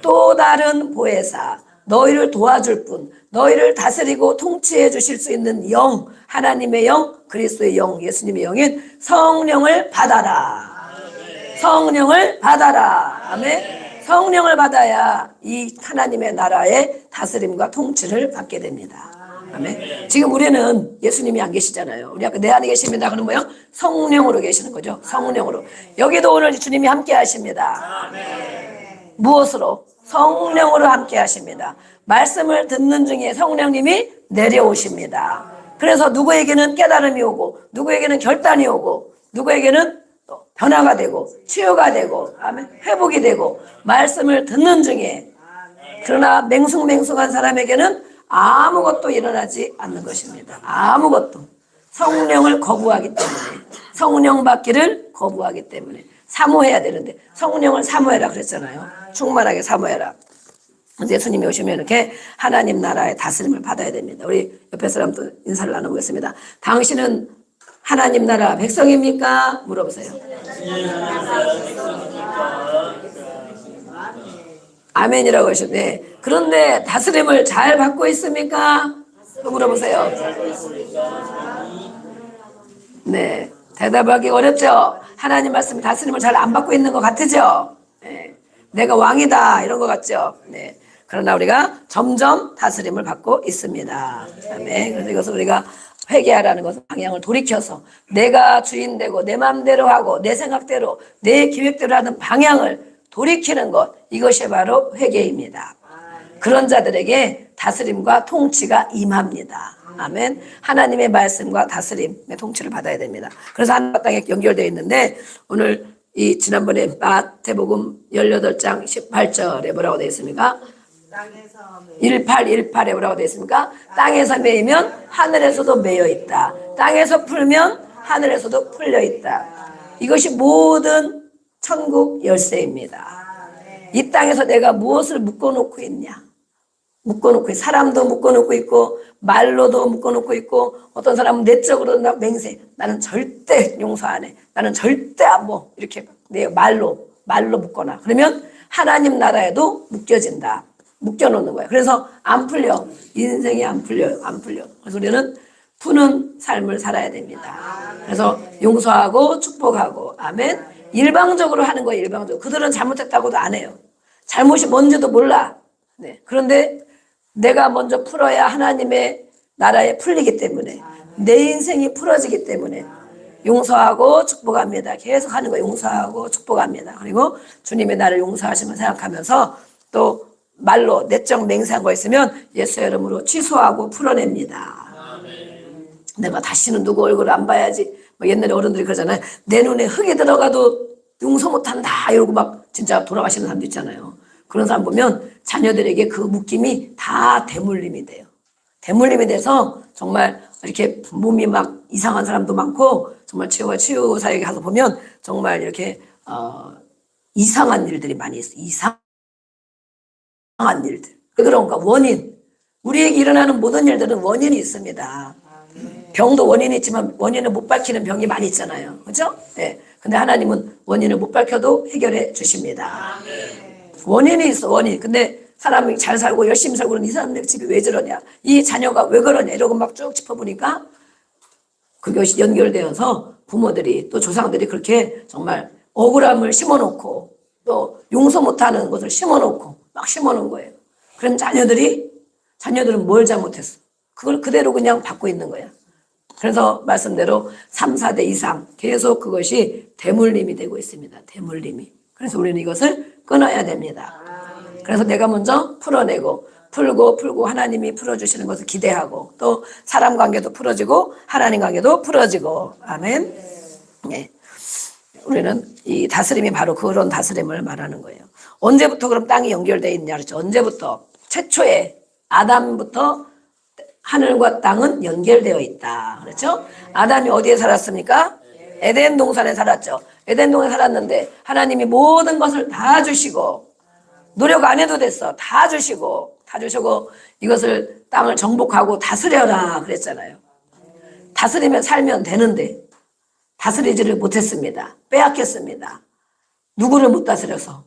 또 다른 보혜사, 너희를 도와줄 분, 너희를 다스리고 통치해 주실 수 있는 영, 하나님의 영, 그리스도의 영, 예수님의 영인 성령을 받아라. 성령을 받아라. 아멘. 성령을 받아야 이 하나님의 나라의 다스림과 통치를 받게 됩니다. 아멘. 지금 우리는 예수님이 안 계시잖아요. 우리 아까 내 안에 계십니다. 그러면 뭐요? 성령으로 계시는 거죠. 성령으로. 여기도 오늘 주님이 함께 하십니다. 무엇으로? 성령으로 함께 하십니다. 말씀을 듣는 중에 성령님이 내려오십니다. 그래서 누구에게는 깨달음이 오고 누구에게는 결단이 오고 누구에게는 또 변화가 되고 치유가 되고 아멘. 회복이 되고 말씀을 듣는 중에 그러나 맹숭맹숭한 사람에게는 아무것도 일어나지 않는 것입니다. 아무것도. 성령을 거부하기 때문에 성령 받기를 거부하기 때문에 사모해야 되는데 성령을 사모해라 그랬잖아요. 충만하게 사모해라. 예수님이 오시면 이렇게 하나님 나라의 다스림을 받아야 됩니다. 우리 옆에 사람도 인사를 나눠보겠습니다. 당신은 하나님 나라 백성입니까? 물어보세요. 아멘이라고 하셨네. 그런데 다스림을 잘 받고 있습니까? 또 물어보세요. 네, 대답하기 어렵죠. 하나님 말씀 다스림을 잘 안 받고 있는 것 같으죠. 네, 내가 왕이다 이런 것 같죠. 네, 그러나 우리가 점점 다스림을 받고 있습니다. 아멘. 그래서 이것을 우리가 회개하라는 것은 방향을 돌이켜서 내가 주인 되고 내 마음대로 하고 내 생각대로 내 계획대로 하는 방향을 돌이키는 것, 이것이 바로 회개입니다. 그런 자들에게 다스림과 통치가 임합니다. 아멘. 하나님의 말씀과 다스림의 통치를 받아야 됩니다. 그래서 하나님 땅에 연결되어 있는데 오늘 이 지난번에 마태복음 18장 18절에 뭐라고 되어 있습니까? 18에 뭐라고 되어 있습니까? 땅에서 매이면 하늘에서도 매여 있다. 땅에서 풀면 하늘에서도 풀려 있다. 이것이 모든 천국 열쇠입니다. 이 땅에서 내가 무엇을 묶어놓고 있냐? 묶어놓고 사람도 묶어놓고 있고 말로도 묶어놓고 있고 어떤 사람은 내적으로 맹세. 나는 절대 용서 안 해. 나는 절대 안 뭐 이렇게 내 말로 묶거나 그러면 하나님 나라에도 묶여진다. 묶여놓는 거야. 그래서 안 풀려. 인생이 안 풀려요. 안 풀려. 그래서 우리는 푸는 삶을 살아야 됩니다. 그래서 용서하고 축복하고 아멘. 일방적으로 하는 거예요. 일방적으로. 그들은 잘못했다고도 안 해요. 잘못이 뭔지도 몰라. 네. 그런데 내가 먼저 풀어야 하나님의 나라에 풀리기 때문에 내 인생이 풀어지기 때문에 용서하고 축복합니다. 계속 하는 거예요. 용서하고 축복합니다. 그리고 주님이 나를 용서하시면 생각하면서 또 말로 내적 맹세한 거 있으면 예수의 이름으로 취소하고 풀어냅니다. 내가 다시는 누구 얼굴을 안 봐야지. 뭐 옛날에 어른들이 그러잖아요. 내 눈에 흙이 들어가도 용서 못한다 이러고 막 진짜 돌아가시는 사람도 있잖아요. 그런 사람 보면 자녀들에게 그 묶임이 다 대물림이 돼요. 대물림이 돼서 정말 이렇게 몸이 막 이상한 사람도 많고 정말 치유와 치유사에게 가서 보면 정말 이렇게 이상한 일들이 많이 있어요. 이상한 일들. 왜 그런가? 원인. 우리에게 일어나는 모든 일들은 원인이 있습니다. 병도 원인이 있지만 원인을 못 밝히는 병이 많이 있잖아요. 그렇죠? 네. 근데 하나님은 원인을 못 밝혀도 해결해 주십니다. 원인이 있어, 원인. 근데 사람이 잘 살고 열심히 살고 그러는 이 사람들 집이 왜 저러냐? 이 자녀가 왜 그러냐? 이러고 막 쭉 짚어보니까 그것이 연결되어서 부모들이 또 조상들이 그렇게 정말 억울함을 심어놓고 또 용서 못하는 것을 심어놓고 막 심어놓은 거예요. 그럼 자녀들은 뭘 잘못했어? 그걸 그대로 그냥 받고 있는 거야. 그래서 말씀대로 3, 4대 이상 계속 그것이 대물림이 되고 있습니다. 대물림이. 그래서 우리는 이것을 끊어야 됩니다. 그래서 내가 먼저 풀어내고 풀고 하나님이 풀어주시는 것을 기대하고 또 사람 관계도 풀어지고 하나님 관계도 풀어지고 아멘. 네. 우리는 이 다스림이 바로 그런 다스림을 말하는 거예요. 언제부터 그럼 땅이 연결되어 있냐 그렇죠. 언제부터? 최초에 아담부터 하늘과 땅은 연결되어 있다. 그렇죠? 아담이 어디에 살았습니까? 에덴 동산에 살았죠. 에덴 동산에 살았는데 하나님이 모든 것을 다 주시고 노력 안 해도 됐어. 다 주시고 이것을 땅을 정복하고 다스려라 그랬잖아요. 다스리면 살면 되는데 다스리지를 못했습니다. 빼앗겼습니다. 누구를 못 다스려서?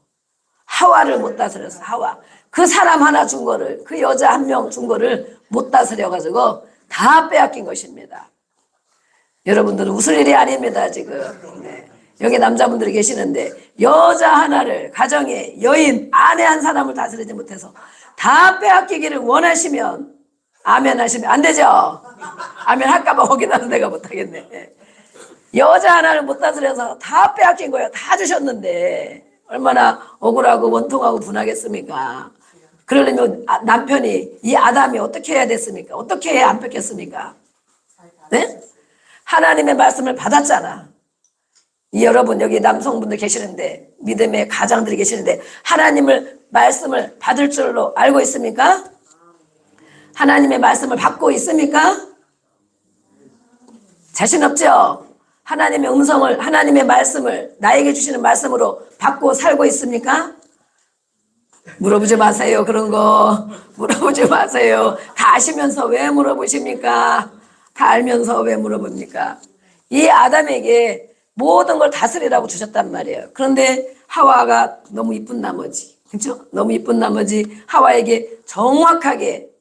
하와를 못 다스려서 하와. 그 사람 하나 준 거를 그 여자 한 명 준 거를 못 다스려가지고 다 빼앗긴 것입니다. 여러분들은 웃을 일이 아닙니다 지금. 네. 여기 남자분들이 계시는데 여자 하나를 가정에 여인 아내 한 사람을 다스리지 못해서 다 빼앗기기를 원하시면 아멘 하시면 안 되죠. 아멘 할까봐 확인하는 내가 못하겠네. 여자 하나를 못 다스려서 다 빼앗긴 거예요. 다 주셨는데 얼마나 억울하고 원통하고 분하겠습니까? 그러려면 남편이 이 아담이 어떻게 해야 됐습니까? 어떻게 해야 안 뺏겼습니까? 네? 하나님의 말씀을 받았잖아. 여러분 여기 남성분들 계시는데 믿음의 가장들이 계시는데 하나님을 말씀을 받을 줄로 알고 있습니까? 하나님의 말씀을 받고 있습니까? 자신 없죠? 하나님의 음성을 하나님의 말씀을 나에게 주시는 말씀으로 받고 살고 있습니까? 물어보지 마세요. 그런 거 물어보지 마세요. 다 아시면서 왜 물어보십니까? 다 알면서 왜 물어봅니까? 이 아담에게 모든 걸 다스리라고 주셨단 말이에요. 그런데 하와가 너무 이쁜 나머지, 그렇죠? 너무 이쁜 나머지 하와에게 정확하게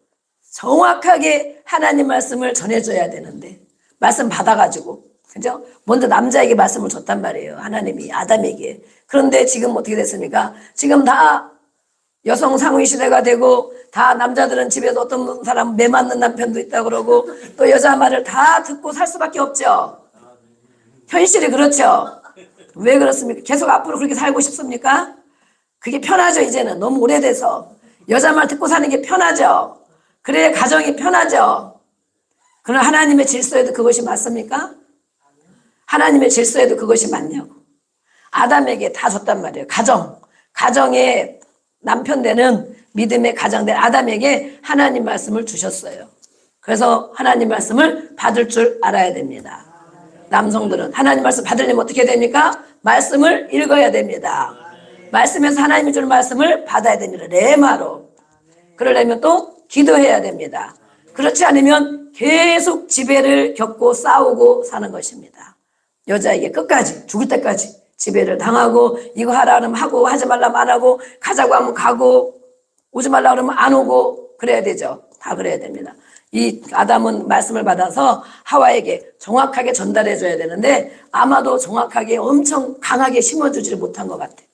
하나님 말씀을 전해줘야 되는데 말씀 받아가지고, 그죠? 먼저 남자에게 말씀을 줬단 말이에요. 하나님이 아담에게. 그런데 지금 어떻게 됐습니까? 지금 다 여성 상위 시대가 되고 다 남자들은 집에서 어떤 사람 매 맞는 남편도 있다 그러고 또 여자 말을 다 듣고 살 수밖에 없죠. 현실이 그렇죠. 왜 그렇습니까? 계속 앞으로 그렇게 살고 싶습니까? 그게 편하죠. 이제는 너무 오래돼서 여자 말 듣고 사는 게 편하죠. 그래야 가정이 편하죠. 그러나 하나님의 질서에도 그것이 맞습니까? 하나님의 질서에도 그것이 맞냐고. 아담에게 다 줬단 말이에요. 가정의 남편 되는 믿음의 가장 된 아담에게 하나님 말씀을 주셨어요. 그래서 하나님 말씀을 받을 줄 알아야 됩니다. 남성들은 하나님 말씀 받으려면 어떻게 됩니까? 말씀을 읽어야 됩니다. 말씀에서 하나님이 주는 말씀을 받아야 됩니다. 레마로. 그러려면 또 기도해야 됩니다. 그렇지 않으면 계속 지배를 겪고 싸우고 사는 것입니다. 여자에게 끝까지 죽을 때까지 지배를 당하고 이거 하라 그러면 하고 하지 말라면 안 하고 가자고 하면 가고 오지 말라 그러면 안 오고 그래야 되죠. 다 그래야 됩니다. 이 아담은 말씀을 받아서 하와에게 정확하게 전달해 줘야 되는데 아마도 정확하게 엄청 강하게 심어주지를 못한 것 같아요.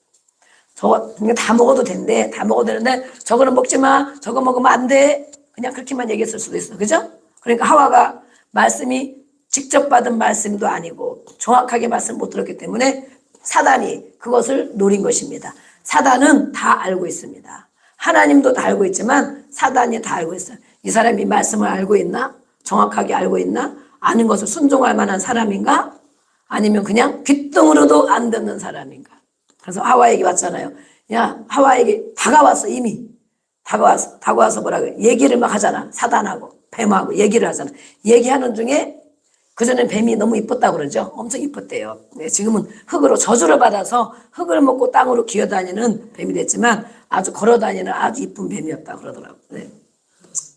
저거 다 먹어도 된대. 다 먹어도 되는데 저거는 먹지 마. 저거 먹으면 안 돼. 그냥 그렇게만 얘기했을 수도 있어. 그죠? 그러니까 하와가 말씀이 직접 받은 말씀도 아니고 정확하게 말씀 못 들었기 때문에 사단이 그것을 노린 것입니다. 사단은 다 알고 있습니다. 하나님도 다 알고 있지만 사단이 다 알고 있어요. 이 사람이 말씀을 알고 있나? 정확하게 알고 있나? 아는 것을 순종할 만한 사람인가? 아니면 그냥 귓등으로도 안 듣는 사람인가? 그래서 하와에게 왔잖아요. 야, 하와에게 다가왔어, 이미. 다가와서 뭐라고 얘기를 막 하잖아. 사단하고, 뱀하고 얘기를 하잖아. 얘기하는 중에 그전엔 뱀이 너무 이뻤다고 그러죠. 엄청 이뻤대요. 네, 지금은 흙으로 저주를 받아서 흙을 먹고 땅으로 기어다니는 뱀이 됐지만 아주 걸어다니는 아주 이쁜 뱀이었다고 그러더라고요. 네.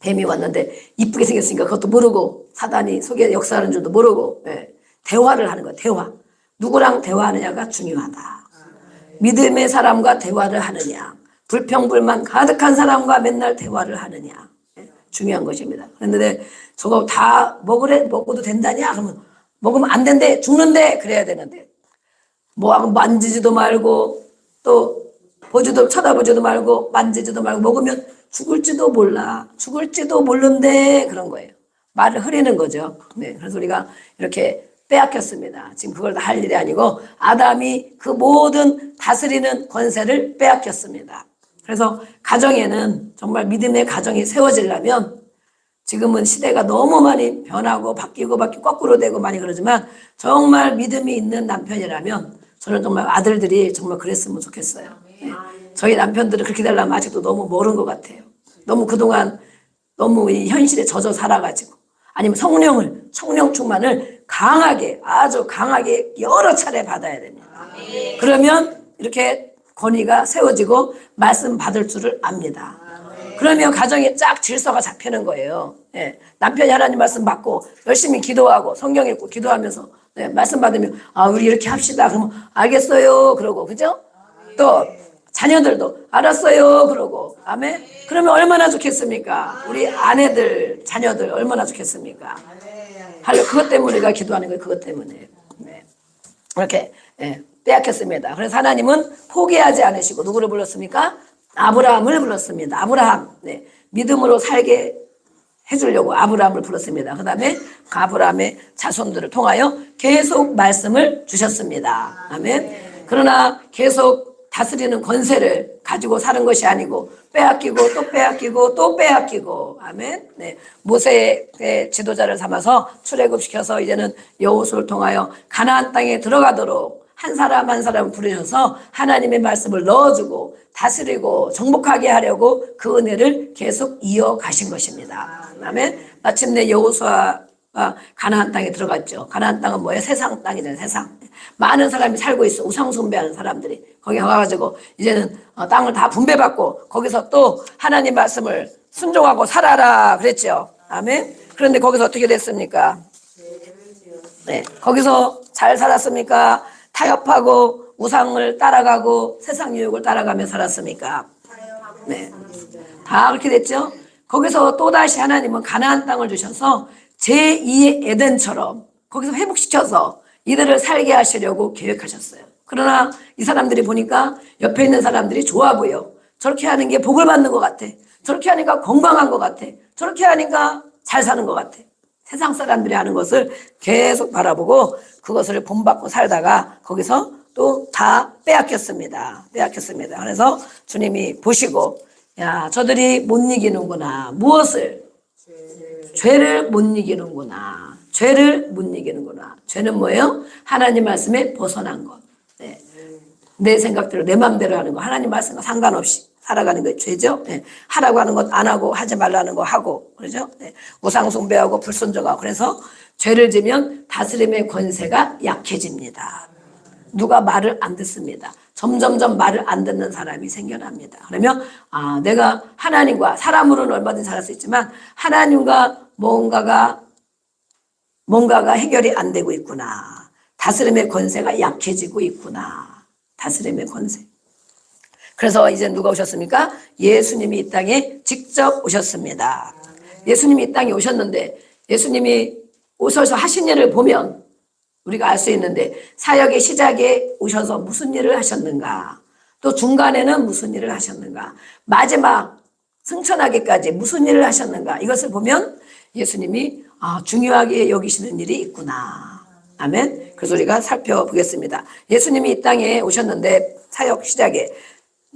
뱀이 왔는데 이쁘게 생겼으니까 그것도 모르고 사단이 속에 역사하는 줄도 모르고 네. 대화를 하는 거예요. 대화. 누구랑 대화하느냐가 중요하다. 믿음의 사람과 대화를 하느냐, 불평불만 가득한 사람과 맨날 대화를 하느냐, 중요한 것입니다. 그런데 저거 다 먹어도 된다냐? 그러면 먹으면 안 된대, 죽는데 그래야 되는데 뭐하고 만지지도 말고 또 쳐다보지도 말고 만지지도 말고 먹으면 죽을지도 몰라, 죽을지도 모른대 그런 거예요. 말을 흐리는 거죠. 네, 그래서 우리가 이렇게 빼앗겼습니다. 지금 그걸 다 할 일이 아니고 아담이 그 모든 다스리는 권세를 빼앗겼습니다. 그래서 가정에는 정말 믿음의 가정이 세워지려면 지금은 시대가 너무 많이 변하고 바뀌고 거꾸로 되고 많이 그러지만 정말 믿음이 있는 남편이라면 저는 정말 아들들이 정말 그랬으면 좋겠어요. 네. 저희 남편들은 그렇게 되려면 아직도 너무 멀은 것 같아요. 너무 그동안 너무 이 현실에 젖어 살아가지고 아니면 성령 충만을 강하게 아주 강하게 여러 차례 받아야 됩니다. 그러면 이렇게 권위가 세워지고 말씀 받을 줄을 압니다. 그러면 가정에 쫙 질서가 잡히는 거예요. 예. 남편이 하나님 말씀 받고 열심히 기도하고 성경 읽고 기도하면서 네, 말씀 받으면 우리 이렇게 합시다. 그러면 알겠어요. 그러고 그죠? 또 자녀들도 알았어요. 그러고 아멘. 그러면 얼마나 좋겠습니까? 우리 아내들 자녀들 얼마나 좋겠습니까? 그것 때문에 우리가 기도하는 거예요. 그것 때문에. 네. 이렇게 빼앗겼습니다. 그래서 하나님은 포기하지 않으시고 누구를 불렀습니까? 아브라함을 불렀습니다. 아브라함. 네. 믿음으로 살게 해주려고 아브라함을 불렀습니다. 그 다음에 아브라함의 자손들을 통하여 계속 말씀을 주셨습니다. 아멘. 그러나 계속 다스리는 권세를 가지고 사는 것이 아니고 빼앗기고 또 빼앗기고 또 빼앗기고 아멘. 네. 모세의 지도자를 삼아서 출애굽시켜서 이제는 여호수아를 통하여 가나안 땅에 들어가도록 한 사람 한 사람 부르셔서 하나님의 말씀을 넣어주고 다스리고 정복하게 하려고 그 은혜를 계속 이어가신 것입니다. 아멘. 마침내 여호수아가 가나안 땅에 들어갔죠. 가나안 땅은 뭐예요? 세상 땅이잖아요. 세상. 많은 사람이 살고 있어. 우상 숭배하는 사람들이. 거기 가가지고 이제는 땅을 다 분배받고 거기서 또 하나님 말씀을 순종하고 살아라 그랬죠. 아멘. 그런데 거기서 어떻게 됐습니까? 네. 거기서 잘 살았습니까? 타협하고 우상을 따라가고 세상 유혹을 따라가며 살았습니까? 네. 다 그렇게 됐죠. 거기서 또다시 하나님은 가나안 땅을 주셔서 제2의 에덴처럼 거기서 회복시켜서 이들을 살게 하시려고 계획하셨어요. 그러나 이 사람들이 보니까 옆에 있는 사람들이 좋아 보여. 저렇게 하는 게 복을 받는 것 같아. 저렇게 하니까 건강한 것 같아. 저렇게 하니까 잘 사는 것 같아. 세상 사람들이 하는 것을 계속 바라보고 그것을 본받고 살다가 거기서 또 다 빼앗겼습니다. 빼앗겼습니다. 그래서 주님이 보시고, 야, 저들이 못 이기는구나. 무엇을? 죄를 못 이기는구나. 죄를 못 이기는구나. 죄는 뭐예요? 하나님 말씀에 벗어난 것. 네. 내 생각대로 내 마음대로 하는 거. 하나님 말씀과 상관없이 살아가는 게 죄죠. 네. 하라고 하는 것 안 하고 하지 말라는 거 하고 그러죠. 네. 우상 숭배하고 불순종하고. 그래서 죄를 지면 다스림의 권세가 약해집니다. 누가 말을 안 듣습니다. 점점점 말을 안 듣는 사람이 생겨납니다. 그러면 내가 하나님과 사람으로는 얼마든지 살할 수 있지만 하나님과 뭔가가 해결이 안 되고 있구나. 다스림의 권세가 약해지고 있구나. 다스림의 권세. 그래서 이제 누가 오셨습니까? 예수님이 이 땅에 직접 오셨습니다. 예수님이 이 땅에 오셨는데 예수님이 오셔서 하신 일을 보면 우리가 알 수 있는데 사역의 시작에 오셔서 무슨 일을 하셨는가? 또 중간에는 무슨 일을 하셨는가? 마지막 승천하기까지 무슨 일을 하셨는가? 이것을 보면 예수님이 중요하게 여기시는 일이 있구나. 아멘. 그래서 우리가 살펴보겠습니다. 예수님이 이 땅에 오셨는데 사역 시작에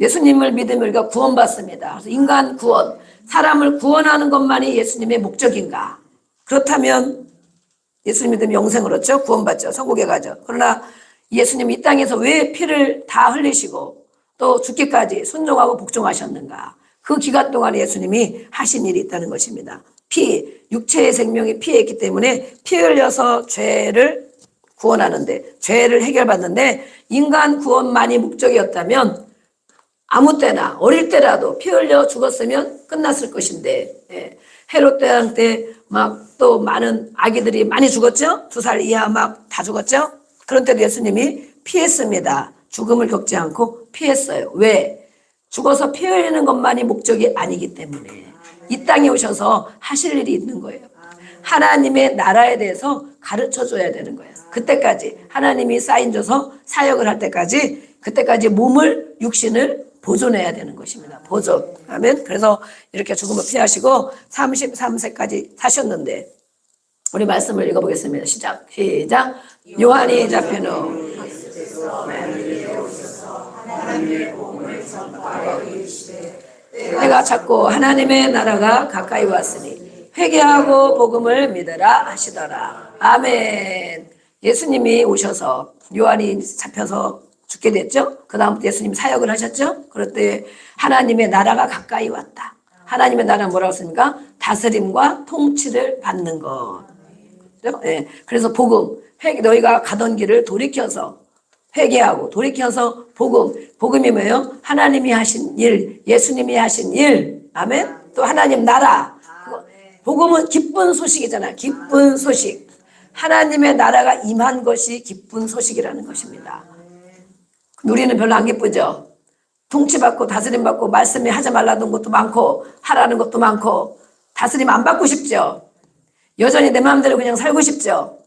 예수님을 믿으면 우리가 구원받습니다. 그래서 인간 구원, 사람을 구원하는 것만이 예수님의 목적인가? 그렇다면 예수님 믿으면 영생을 얻죠. 구원받죠. 천국에 가죠. 그러나 예수님이 이 땅에서 왜 피를 다 흘리시고 또 죽기까지 순종하고 복종하셨는가? 그 기간 동안에 예수님이 하신 일이 있다는 것입니다. 육체의 생명이 피에 있기 때문에 피 흘려서 죄를 구원하는데, 죄를 해결받는데 인간 구원만이 목적이었다면 아무 때나 어릴 때라도 피 흘려 죽었으면 끝났을 것인데, 헤롯 대왕 때 막 또 많은 아기들이 많이 죽었죠. 2살 이하 막 다 죽었죠. 그런 때도 예수님이 피했습니다. 죽음을 겪지 않고 피했어요. 왜? 죽어서 피 흘리는 것만이 목적이 아니기 때문에 이 땅에 오셔서 하실 일이 있는 거예요. 하나님의 나라에 대해서 가르쳐 줘야 되는 거예요. 그때까지 하나님이 사인 줘서 사역을 할 때까지, 그때까지 몸을, 육신을 보존해야 되는 것입니다. 보존. 아멘. 그래서 이렇게 죽음을 피하시고 33세까지 사셨는데, 우리 말씀을 읽어보겠습니다. 시작. 요한이 잡혀놓은 내가 찾고 하나님의 나라가 가까이 왔으니 회개하고 복음을 믿으라 하시더라. 아멘. 예수님이 오셔서 요한이 잡혀서 죽게 됐죠. 그 다음부터 예수님 사역을 하셨죠. 그럴 때 하나님의 나라가 가까이 왔다. 하나님의 나라는 뭐라고 했습니까? 다스림과 통치를 받는 것. 네. 그래서 복음, 너희가 가던 길을 돌이켜서 회개하고 돌이켜서 복음이 뭐예요? 하나님이 하신 일, 예수님이 하신 일. 아멘. 또 하나님 나라. 복음은 기쁜 소식이잖아요. 기쁜 소식. 하나님의 나라가 임한 것이 기쁜 소식이라는 것입니다. 우리는 별로 안 기쁘죠. 통치받고 다스림받고 말씀이 하지 말라는 것도 많고 하라는 것도 많고 다스림 안 받고 싶죠. 여전히 내 마음대로 그냥 살고 싶죠.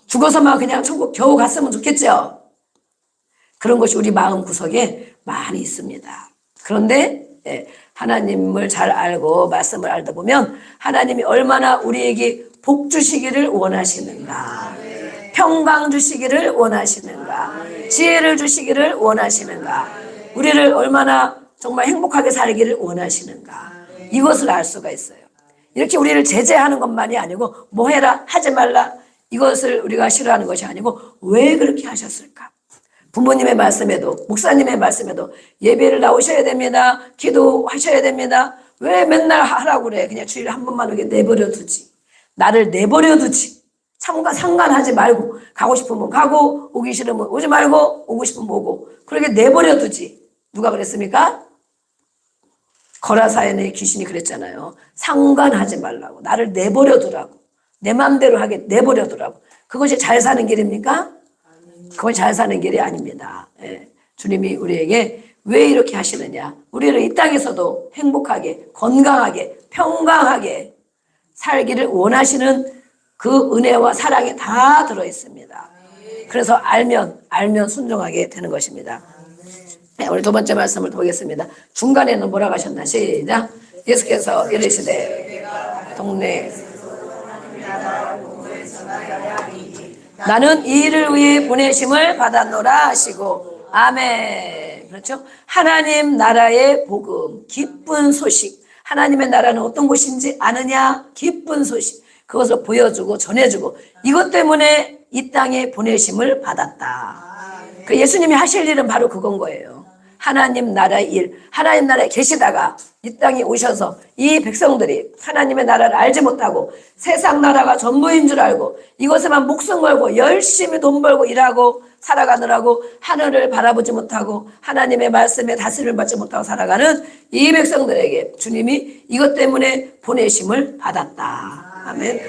죽어서만 그냥 천국 겨우 갔으면 좋겠죠. 그런 것이 우리 마음 구석에 많이 있습니다. 그런데 하나님을 잘 알고 말씀을 알다 보면 하나님이 얼마나 우리에게 복 주시기를 원하시는가, 평강 주시기를 원하시는가, 지혜를 주시기를 원하시는가, 우리를 얼마나 정말 행복하게 살기를 원하시는가, 이것을 알 수가 있어요. 이렇게 우리를 제재하는 것만이 아니고 뭐 해라 하지 말라 이것을 우리가 싫어하는 것이 아니고 왜 그렇게 하셨을까? 부모님의 말씀에도 목사님의 말씀에도 예배를 나오셔야 됩니다. 기도하셔야 됩니다. 왜 맨날 하라고 그래? 그냥 주일에 한 번만 오게 내버려 두지. 나를 내버려 두지. 상관하지 말고 가고 싶으면 가고 오기 싫으면 오지 말고 오고 싶으면 오고 그렇게 내버려 두지. 누가 그랬습니까? 거라사인의 귀신이 그랬잖아요. 상관하지 말라고. 나를 내버려 두라고. 내 마음대로 하게 내버려 두라고. 그것이 잘 사는 길입니까? 그건 잘 사는 길이 아닙니다. 주님이 우리에게 왜 이렇게 하시느냐. 우리를 이 땅에서도 행복하게, 건강하게, 평강하게 살기를 원하시는 그 은혜와 사랑이 다 들어있습니다. 그래서 알면 순종하게 되는 것입니다. 네, 우리 두 번째 말씀을 보겠습니다. 중간에는 뭐라고 하셨나? 시작. 예수께서 이르시되 동네 나는 이 일을 위해 보내심을 받았노라 하시고 아멘. 그렇죠? 하나님 나라의 복음, 기쁜 소식. 하나님의 나라는 어떤 곳인지 아느냐? 기쁜 소식. 그것을 보여주고 전해주고 이것 때문에 이 땅에 보내심을 받았다. 그 예수님이 하실 일은 바로 그건 거예요. 하나님 나라의 일, 하나님 나라에 계시다가 이 땅에 오셔서 이 백성들이 하나님의 나라를 알지 못하고 세상 나라가 전부인 줄 알고 이것에만 목숨 걸고 열심히 돈 벌고 일하고 살아가느라고 하늘을 바라보지 못하고 하나님의 말씀에 다스림을 받지 못하고 살아가는 이 백성들에게 주님이 이것 때문에 보내심을 받았다. 아멘.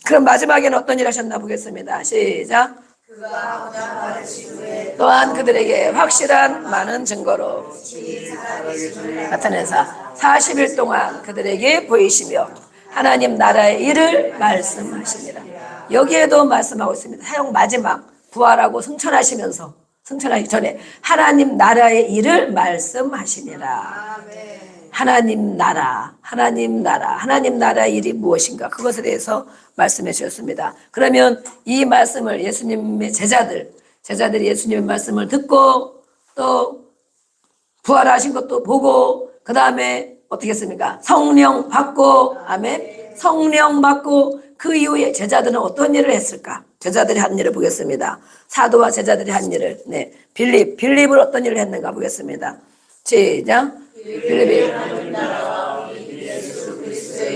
그럼 마지막에는 어떤 일 하셨나 보겠습니다. 시작. 또한 그들에게 확실한 많은 증거로 나타내사 40일 동안 그들에게 보이시며 하나님 나라의 일을 말씀하시니라. 여기에도 말씀하고 있습니다. 사용 마지막 부활하고 승천하시면서 승천하기 전에 하나님 나라의 일을 말씀하시니라. 하나님 나라, 하나님 나라, 하나님 나라의 일이 무엇인가 그것에 대해서 말씀해 주셨습니다. 그러면 이 말씀을 예수님의 제자들이 예수님의 말씀을 듣고 또 부활하신 것도 보고 그 다음에 어떻게 했습니까? 성령 받고 아멘. 성령 받고 그 이후에 제자들은 어떤 일을 했을까? 제자들이 한 일을 보겠습니다. 사도와 제자들이 한 일을 빌립을 어떤 일을 했는가 보겠습니다. 시작. 빌립이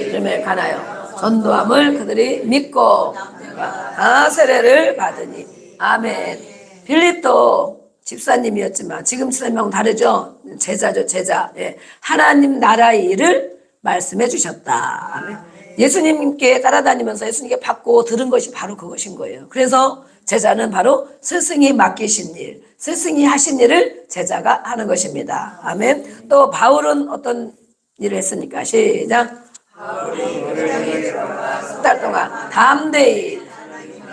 이름에 관하여 전도함을 그들이 믿고 세례를 받으니 아멘. 빌립도 집사님이었지만 지금 집사님하고 다르죠. 제자죠, 제자. 예. 하나님 나라의 일을 말씀해 주셨다. 아멘. 예수님께 따라다니면서 예수님께 받고 들은 것이 바로 그것인 거예요. 그래서 제자는 바로 스승이 맡기신 일, 스승이 하신 일을 제자가 하는 것입니다. 아멘. 또 바울은 어떤 일을 했습니까? 시작. 석 달 동안 담대히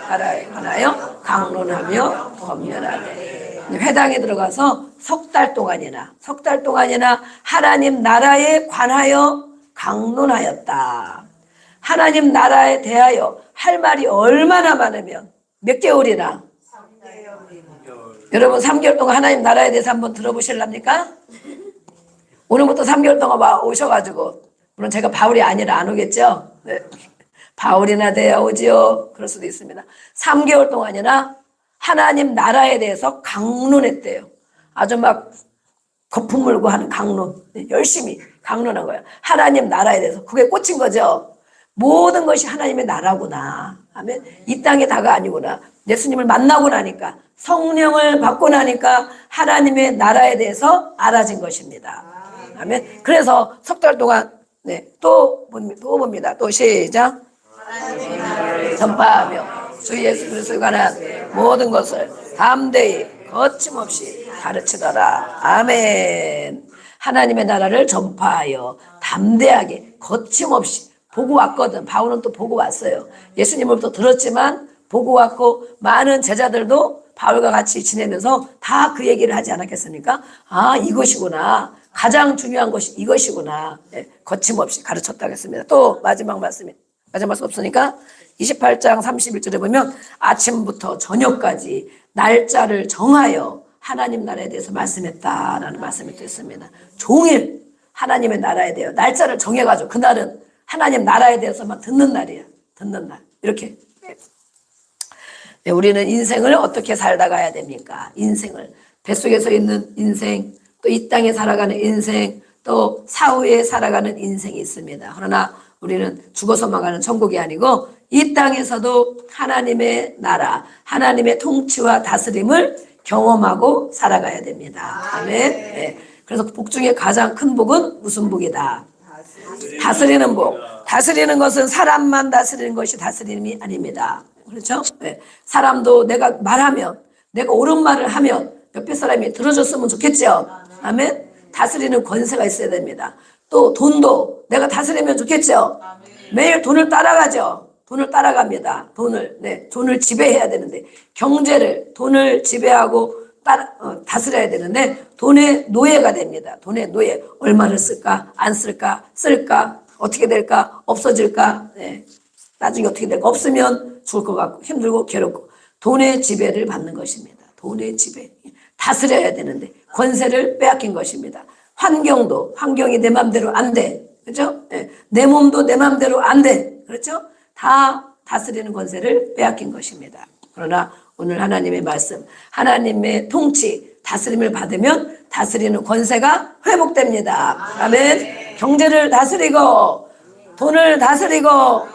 나라에 관하여 강론하며 권면하되 회당에 들어가서 석 달 동안이나 하나님 나라에 관하여 강론하였다. 하나님 나라에 대하여 할 말이 얼마나 많으면 몇 개월이나? 여러분 3개월 동안 하나님 나라에 대해서 한번 들어보실랍니까? 오늘부터 3개월 동안 오셔가지고 물론 제가 바울이 아니라 안 오겠죠? 네. 바울이나 돼야 오지요. 그럴 수도 있습니다. 3개월 동안이나 하나님 나라에 대해서 강론했대요. 아주 막 거품 물고 하는 강론. 네, 열심히 강론한 거예요. 하나님 나라에 대해서. 그게 꽂힌 거죠. 모든 것이 하나님의 나라구나. 아멘. 이 땅의 다가 아니구나. 예수님을 만나고 나니까 성령을 받고 나니까 하나님의 나라에 대해서 알아진 것입니다. 아멘. 그래서 석 달 동안 또 봅니다. 또 시작. 전파하며 주 예수 그리스도에 관한 모든 것을 담대히 거침없이 가르치더라. 아멘. 하나님의 나라를 전파하여 담대하게 거침없이 보고 왔거든. 바울은 또 보고 왔어요. 예수님으로부터 들었지만 보고 왔고 많은 제자들도 바울과 같이 지내면서 다 그 얘기를 하지 않았겠습니까? 아, 이것이구나. 가장 중요한 것이 이것이구나. 네, 거침없이 가르쳤다고 했습니다. 또 마지막 말씀 없으니까 28장 31절에 보면 아침부터 저녁까지 날짜를 정하여 하나님 나라에 대해서 말씀했다라는 말씀이 또 있습니다. 종일 하나님의 나라에 대해 날짜를 정해가지고 그날은 하나님 나라에 대해서만 듣는 날이야. 듣는 날. 이렇게. 네, 우리는 인생을 어떻게 살다 가야 됩니까? 인생을. 뱃속에서 있는 인생, 또 이 땅에 살아가는 인생, 또 사후에 살아가는 인생이 있습니다. 그러나 우리는 죽어서만 가는 천국이 아니고 이 땅에서도 하나님의 나라, 하나님의 통치와 다스림을 경험하고 살아가야 됩니다. 아멘. 네. 그래서 복 중에 가장 큰 복은 무슨 복이다? 다스리는 복. 다스리는 것은 사람만 다스리는 것이 다스림이 아닙니다. 그렇죠? 네. 사람도 내가 말하면, 내가 옳은 말을 하면 옆에 사람이 들어줬으면 좋겠죠? 아멘? 다스리는 권세가 있어야 됩니다. 또 돈도 내가 다스리면 좋겠죠? 매일 돈을 따라가죠? 돈을 따라갑니다. 돈을 지배해야 되는데, 돈을 지배하고 다스려야 되는데 돈의 노예가 됩니다. 돈의 노예. 얼마를 쓸까? 안 쓸까? 쓸까? 어떻게 될까? 없어질까? 네. 나중에 어떻게 될까? 없으면 죽을 것 같고 힘들고 괴롭고 돈의 지배를 받는 것입니다. 돈의 지배. 다스려야 되는데 권세를 빼앗긴 것입니다. 환경이 내 맘대로 안 돼. 그렇죠? 네. 내 몸도 내 맘대로 안 돼. 그렇죠? 다 다스리는 권세를 빼앗긴 것입니다. 그러나 오늘 하나님의 말씀, 하나님의 통치, 다스림을 받으면 다스리는 권세가 회복됩니다. 아멘. 경제를 다스리고 돈을 다스리고